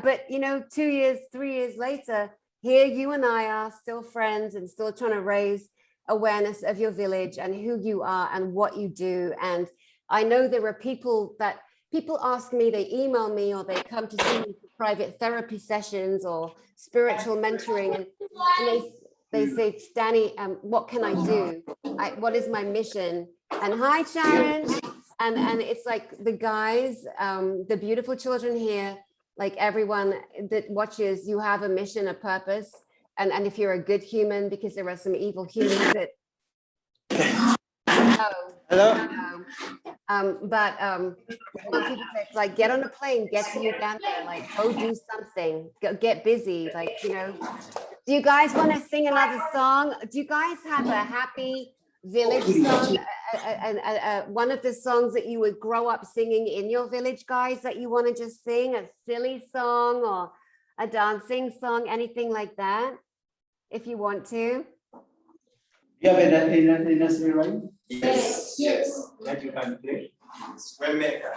but you know, 2 years, 3 years later, here you and I are still friends and still trying to raise awareness of your village and who you are and what you do. And I know there are people ask me, they email me, or they come to see me for private therapy sessions or spiritual mentoring, and they say, Danny, what can I do? What is my mission? And hi, Sharon. And it's like the guys, the beautiful children here, like everyone that watches, you have a mission, a purpose. And if you're a good human, because there are some evil humans that. Hello. But when people say, like, get on a plane, get to Uganda, like, go do something, get busy, like, you know. Do you guys want to sing another song? Do you guys have a happy village song? One of the songs that you would grow up singing in your village, guys, that you want to just sing, a silly song or a dancing song, anything like that, if you want to. You have a nursery rhyme? Yes. That you can play? Rainmaker.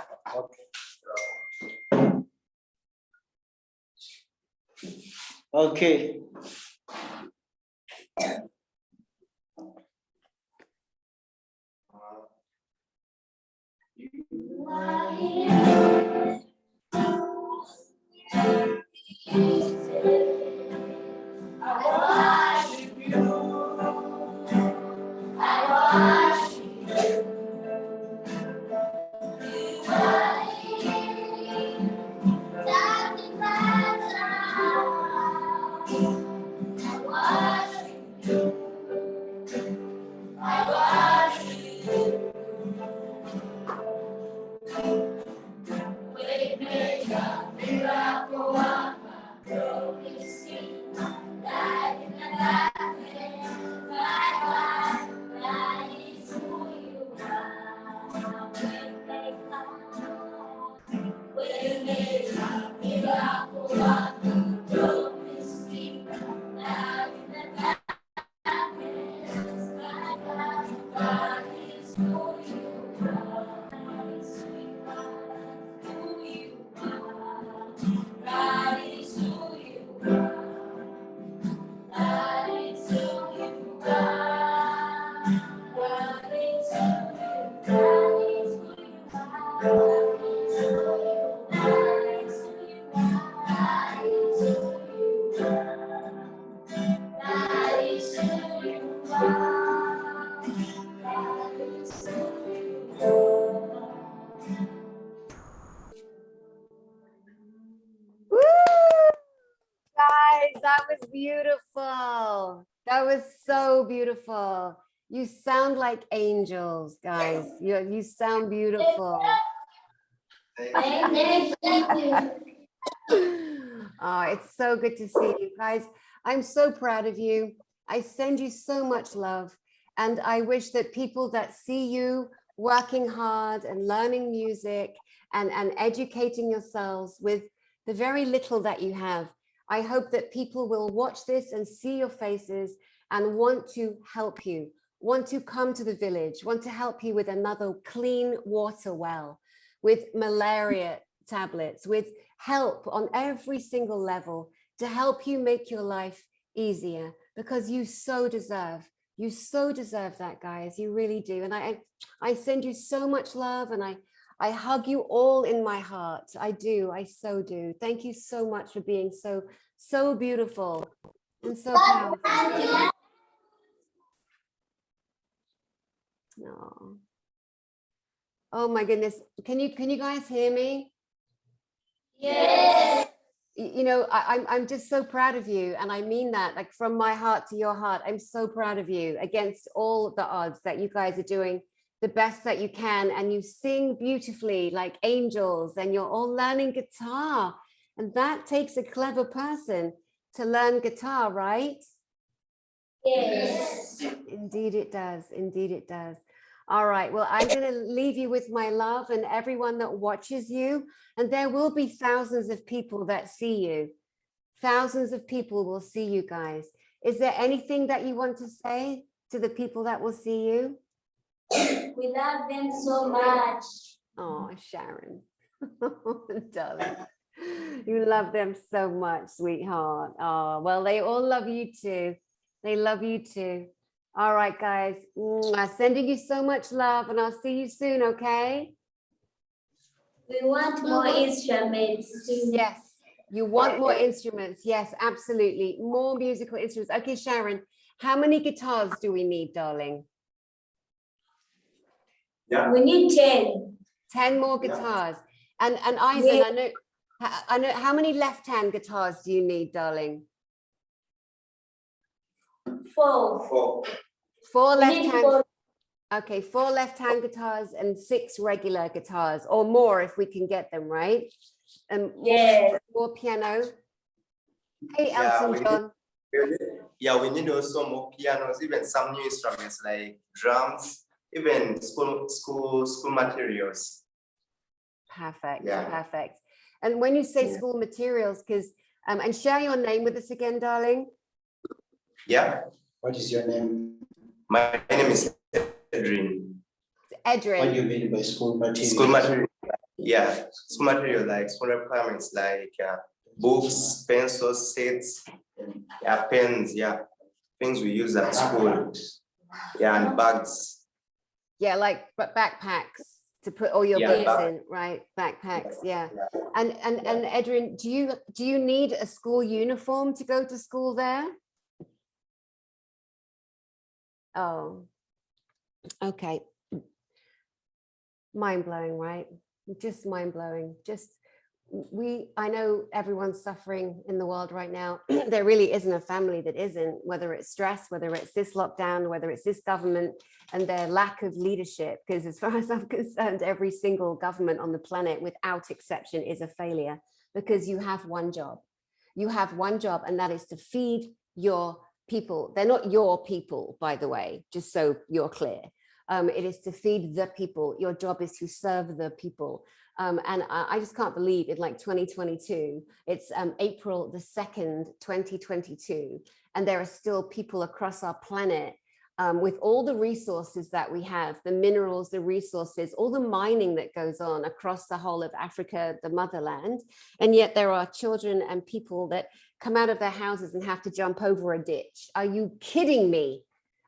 Okay. Guys, that was beautiful. That was so beautiful. You sound like angels, guys. You sound beautiful. Oh, it's so good to see you guys. I'm so proud of you. I send you so much love. And I wish that people that see you working hard and learning music and educating yourselves with the very little that you have, I hope that people will watch this and see your faces and want to help you, want to come to the village, want to help you with another clean water well, with malaria tablets, with help on every single level to help you make your life easier, because you so deserve that, guys. You really do. And I send you so much love, and I hug you all in my heart. I do. I so do. Thank you so much for being so beautiful and so powerful. Oh. Oh my goodness. Can you guys hear me? Yes. You know, I'm just so proud of you, and I mean that, like, from my heart to your heart. I'm so proud of you against all the odds, that you guys are doing the best that you can, and you sing beautifully like angels, and you're all learning guitar, and that takes a clever person to learn guitar, right? Yes. Indeed it does. Indeed it does. All right, well, I'm going to leave you with my love and everyone that watches you. And there will be thousands of people that see you. Thousands of people will see you guys. Is there anything that you want to say to the people that will see you? We love them so much. Oh, Sharon, darling, you love them so much, sweetheart. Oh, well, they all love you too. They love you too. All right, guys, sending you so much love, and I'll see you soon, okay? We want more instruments too. Yes, you want more instruments. Yes, absolutely. More musical instruments. Okay, Sharon, how many guitars do we need, darling? Yeah. We need 10. 10 more guitars. And Eisen, Yeah. I know, how many left-hand guitars do you need, darling? 4. 4 We need left-hand. 4. Okay, 4 left-hand guitars and 6 regular guitars, or more if we can get them, right? And Yes. more piano. Hey, Yeah, Elton John. we need also more pianos, even some new instruments like drums, even school materials. Perfect, Yeah. perfect. And when you say school materials, because and share your name with us again, darling. Yeah. What is your name? My name is Edrin. Edrin. What do you mean by school material? School material. Yeah, school material, like school requirements like books, pencils, sets, pens, things we use at school. Yeah, and bags. Yeah, like backpacks to put all your books in, right? Backpacks, yeah. And Edrin, do you need a school uniform to go to school there? Oh, okay. Mind-blowing, right? Just mind-blowing. I know everyone's suffering in the world right now. There really isn't a family that isn't, whether it's stress, whether it's this lockdown, whether it's this government and their lack of leadership, because as far as I'm concerned, every single government on the planet without exception is a failure, because you have one job. You have one job, and that is to feed your people. They're not your people, by the way, just so you're clear. It is to feed the people. Your job is to serve the people. And I just can't believe in like 2022, it's April the 2nd, 2022, and there are still people across our planet with all the resources that we have, the minerals, the resources, all the mining that goes on across the whole of Africa, the motherland. And yet there are children and people that come out of their houses and have to jump over a ditch. Are you kidding me?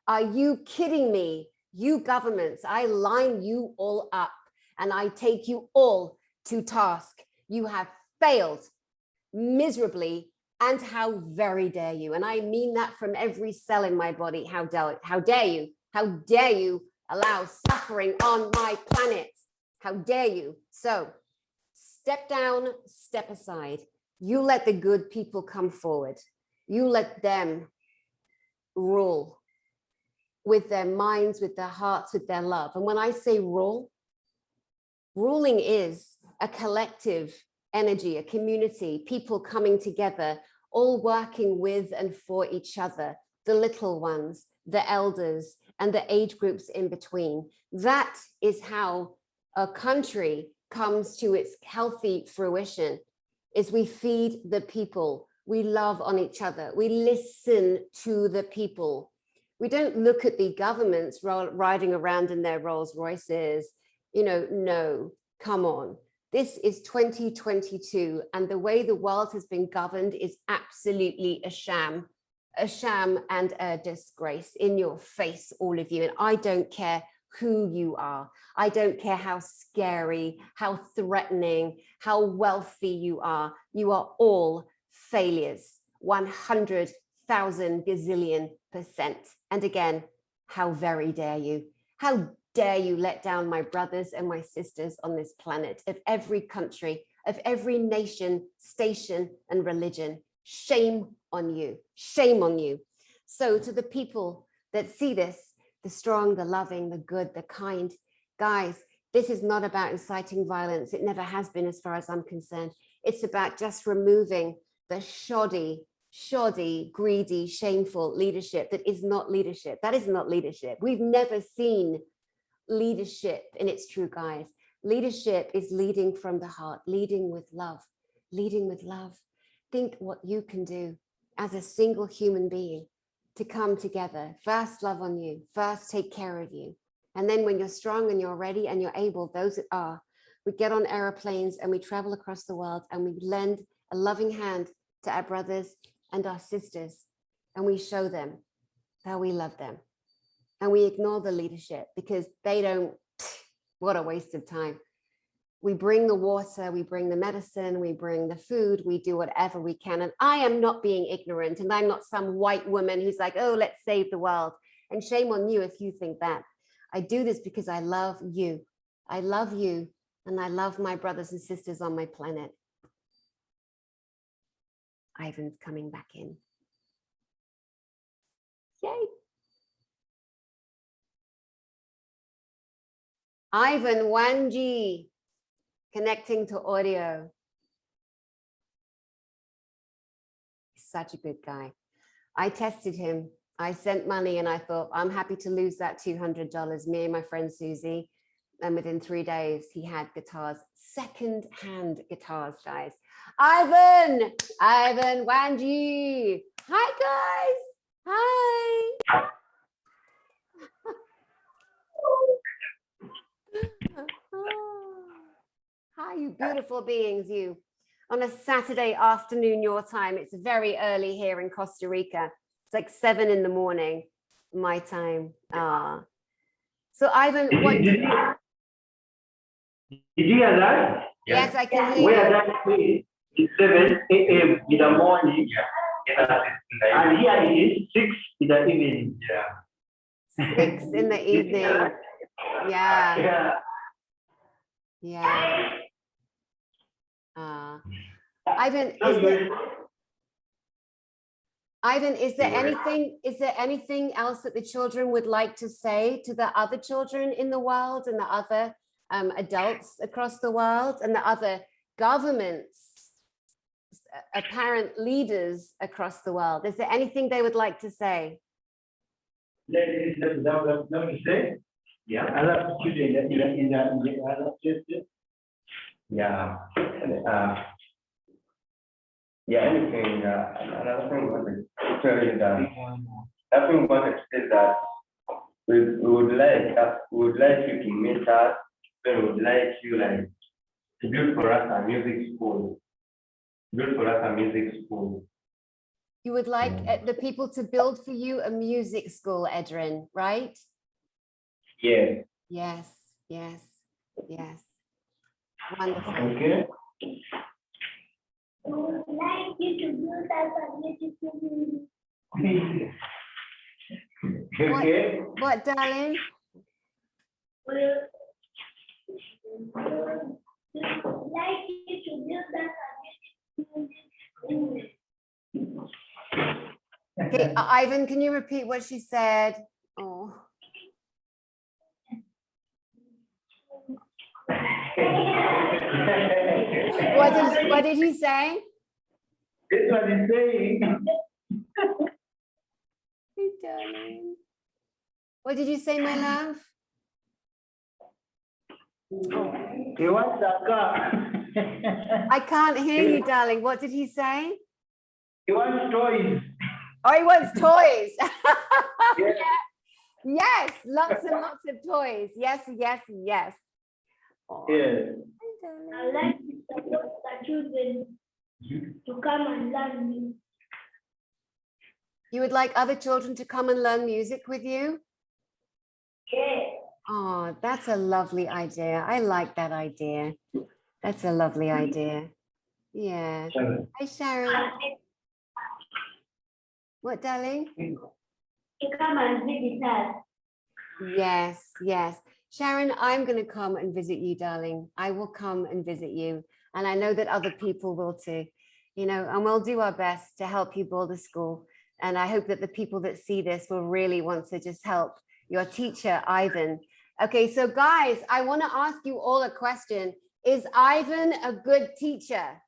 Are you kidding me? You governments, I line you all up and I take you all to task. You have failed miserably, and how very dare you? And I mean that from every cell in my body. How dare you? How dare you allow suffering on my planet? How dare you? So step down, step aside. You let the good people come forward. You let them rule with their minds, with their hearts, with their love. And when I say rule, ruling is a collective energy, a community, people coming together, all working with and for each other, the little ones, the elders, and the age groups in between. That is how a country comes to its healthy fruition, is we feed the people, we love on each other, we listen to the people. We don't look at the governments riding around in their Rolls Royces, no, come on. This is 2022, and the way the world has been governed is absolutely a sham and a disgrace in your face, all of you. And I don't care who you are. I don't care how scary, how threatening, how wealthy you are. You are all failures, 100,000 gazillion%. And again, how very dare you? How dare you let down my brothers and my sisters on this planet, of every country, of every nation, station, and religion. Shame on you. Shame on you. So to the people that see this, the strong, the loving, the good, the kind, guys, this is not about inciting violence. It never has been, as far as I'm concerned. It's about just removing the shoddy, greedy, shameful leadership that is not leadership. That is not leadership. We've never seen leadership in its true guise. Leadership is leading from the heart, leading with love, leading with love. Think what you can do as a single human being to come together. First, love on you. First, take care of you. And then when you're strong and you're ready and you're able, those that are, we get on airplanes and we travel across the world and we lend a loving hand to our brothers and our sisters, and we show them how we love them. And we ignore the leadership because they don't, what a waste of time. We bring the water, we bring the medicine, we bring the food, we do whatever we can. And I am not being ignorant, and I'm not some white woman who's like, oh, let's save the world. And shame on you if you think that. I do this because I love you. I love you, and I love my brothers and sisters on my planet. Ivan's coming back in. Yay. Ivan Wanje, connecting to audio. He's such a good guy. I tested him. I sent money and I thought, I'm happy to lose that $200, me and my friend Susie. And within 3 days, he had guitars, second-hand guitars, guys. Ivan Wanje. Hi, guys. Hi. Hi, you beautiful beings, you. On a Saturday afternoon, your time. It's very early here in Costa Rica. It's like 7 in the morning, my time. So Ivan, what? Did you hear that? Yes, I can hear you. Where that is, it's 7 a.m. in the morning. And here it is 6 in the evening. 6 in the evening. Yeah. Yeah. Ivan, is there anything else that the children would like to say to the other children in the world and the other adults across the world and the other governments, apparent leaders across the world? Is there anything they would like to say? Let me say. Yeah, I love children in the other churches. Yeah. Anything. Another thing was to tell you that I think what it is that we would like you to meet us. We would like you to build for us a music school. Build for us a music school. You would like the people to build for you a music school, Edrin, right? Yes. Yes. Wonderful. Okay. I would like you to build us a beautiful Okay. What, darling? like you to build us a beautiful Okay, Ivan, can you repeat what she said? Oh. What did he say? This one is saying. Hey, darling. What did you say, my love? He wants a car. I can't hear you, darling. What did he say? He wants toys. Oh, he wants toys. Yes. Yes, lots and lots of toys. Yes. Oh, Yes. hi, darling. I like to support the children to come and learn music. You would like other children to come and learn music with you? Yeah. Oh, that's a lovely idea. I like that idea. That's a lovely idea. Yeah. Hi, Sharon. What, darling? To come and visit us. Yes, yes. Sharon, I'm going to come and visit you, darling. I will come and visit you. And I know that other people will too, you know, and we'll do our best to help you build a school. And I hope that the people that see this will really want to just help your teacher, Ivan. Okay, so guys, I want to ask you all a question. Is Ivan a good teacher?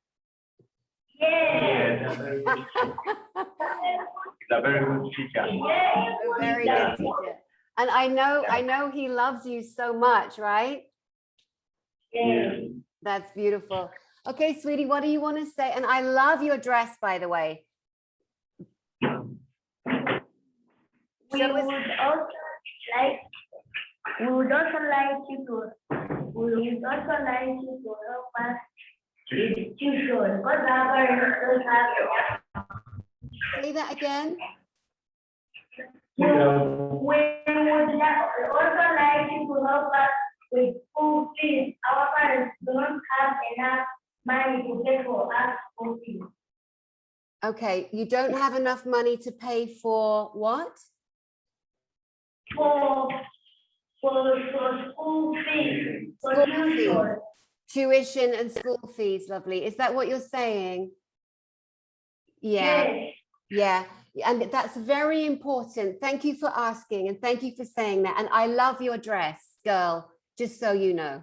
Yeah. He's a very good teacher. A very good teacher. And I know he loves you so much, right? Yeah. That's beautiful. Okay, sweetie, what do you want to say? And I love your dress, by the way. We would also like you to help us with tuition, because our parents don't have. Say that again. We would also like you to help us with school fees. Our parents don't have enough money to pay for our school fees. Okay, you don't have enough money to pay for what? For school fees. For School tuition. fees. Tuition and school fees, lovely. Is that what you're saying? Yeah. Yes. Yeah, and that's very important. Thank you for asking and thank you for saying that. And I love your dress, girl, just so you know.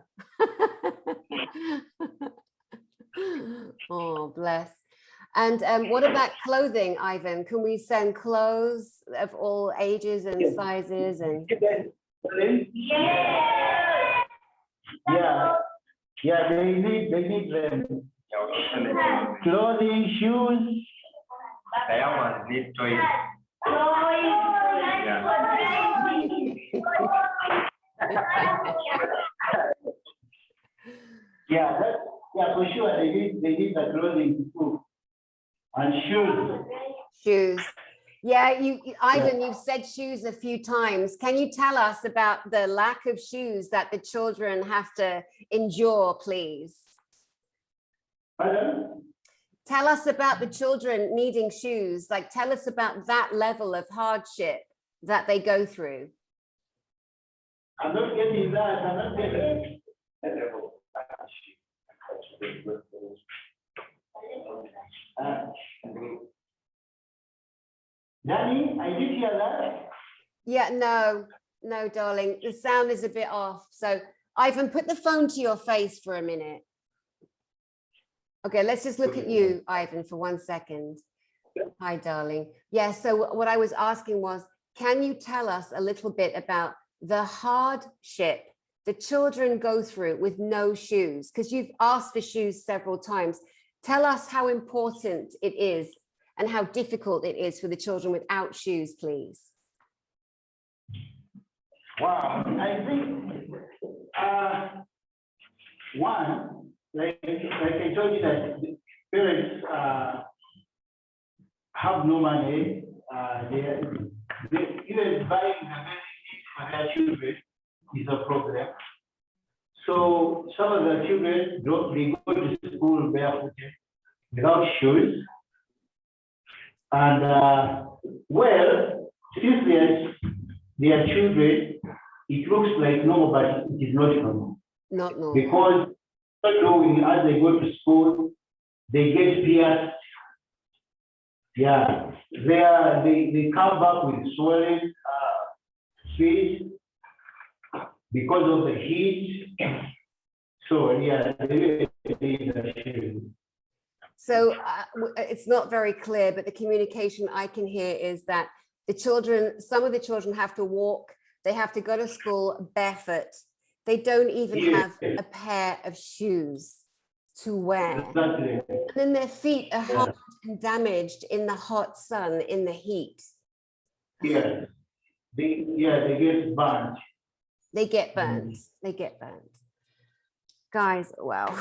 Oh, bless. And what about clothing, Ivan? Can we send clothes of all ages and sizes? And Yeah, they need them. Clothing, shoes. Diamonds need toys. Yeah, for sure. They need the clothing too. And shoes. Shoes. Yeah, Ivan, you've said shoes a few times. Can you tell us about the lack of shoes that the children have to endure, please? Pardon? Tell us about the children needing shoes. Like, tell us about that level of hardship that they go through. I'm not getting that. I'm not getting Danny, I did hear that. Yeah, no, darling. The sound is a bit off. So, Ivan, put the phone to your face for a minute. Okay, let's just look at you, Ivan, for 1 second. Hi, darling. Yeah, so what I was asking was, can you tell us a little bit about the hardship the children go through with no shoes? Because you've asked for shoes several times. Tell us how important it is and how difficult it is for the children without shoes, please. Wow, I think one, like I told you that parents have no money. They even buying the medicine for their children is a problem. So some of the children they go to school barefooted without shoes. And well, since their children, it looks like normal, but it is not normal. Not normal. Because as they go to school, they get pierced. Yeah, they come back with swollen feet because of the heat. So yeah, they So it's not very clear, but the communication I can hear is that the children, some of the children have to walk, they have to go to school barefoot. They don't even have a pair of shoes to wear. Exactly. And then their feet are hard and damaged in the hot sun, in the heat. Yeah, they get burnt. They get burnt. They get burnt. Guys, wow.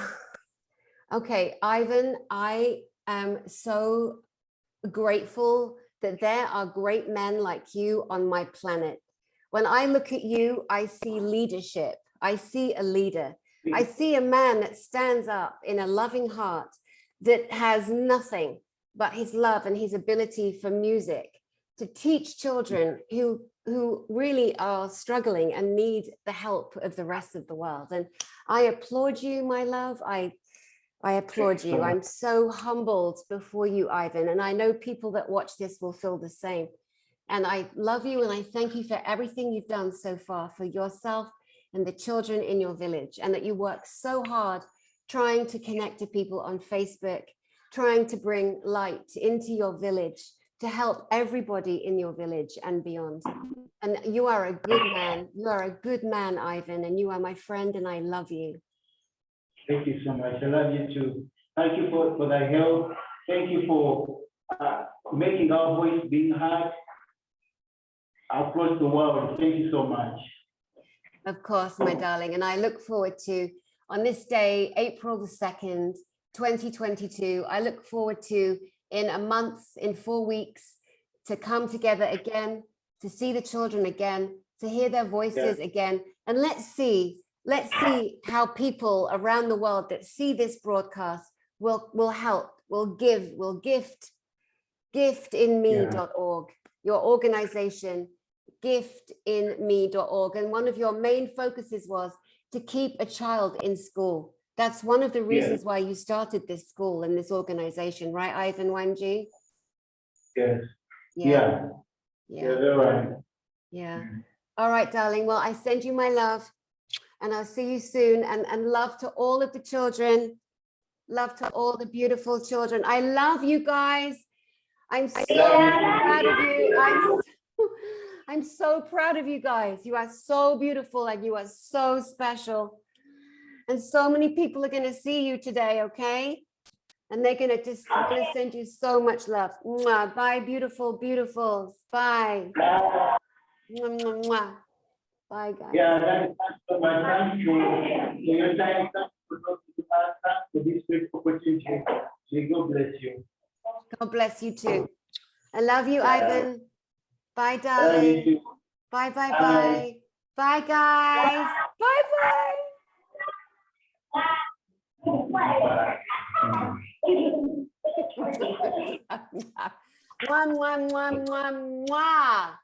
Okay, Ivan, I am so grateful that there are great men like you on my planet. When I look at you, I see leadership. I see a leader. I see a man that stands up in a loving heart that has nothing but his love and his ability for music to teach children who really are struggling and need the help of the rest of the world. And I applaud you, my love. I applaud you. I'm so humbled before you, Ivan. And I know people that watch this will feel the same. And I love you and I thank you for everything you've done so far for yourself and the children in your village, and that you work so hard trying to connect to people on Facebook, trying to bring light into your village to help everybody in your village and beyond. And you are a good man. You are a good man, Ivan, and you are my friend and I love you. Thank you so much. I love you too. Thank you for the help. Thank you for making our voice being heard across the world. Thank you so much. Of course, my darling. And I look forward to, on this day, April the 2nd, 2022, I look forward to, in a month, in 4 weeks, to come together again, to see the children again, to hear their voices again. And let's see how people around the world that see this broadcast will help, will give, will gift, giftinme.org, your organization, giftinme.org. And one of your main focuses was to keep a child in school. That's one of the reasons why you started this school and this organization, right, Ivan Wanje? Yes. Yeah. They're right. Yeah. All right, darling. Well, I send you my love and I'll see you soon. And love to all of the children. Love to all the beautiful children. I love you guys. I'm so proud of you. I'm so proud of you guys. You are so beautiful and you are so special. And so many people are going to see you today, okay? And they're going to send you so much love. Mwah. Bye, beautiful, beautifuls. Bye. Mwah, mwah, mwah. Bye, guys. Yeah, thanks so much. Thank you for your time. Thanks for this great opportunity. May God bless you. God bless you too. I love you, Ivan. Bye, darling. Bye, bye, bye. Bye, guys. Bye, bye. Mwah, mwah, mwah, mwah, mwah.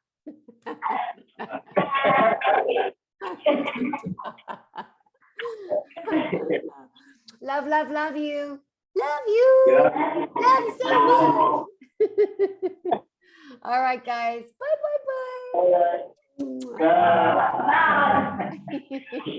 Love, love, love you. Love you. Love you so much. All right, guys. Bye, bye, bye. Bye.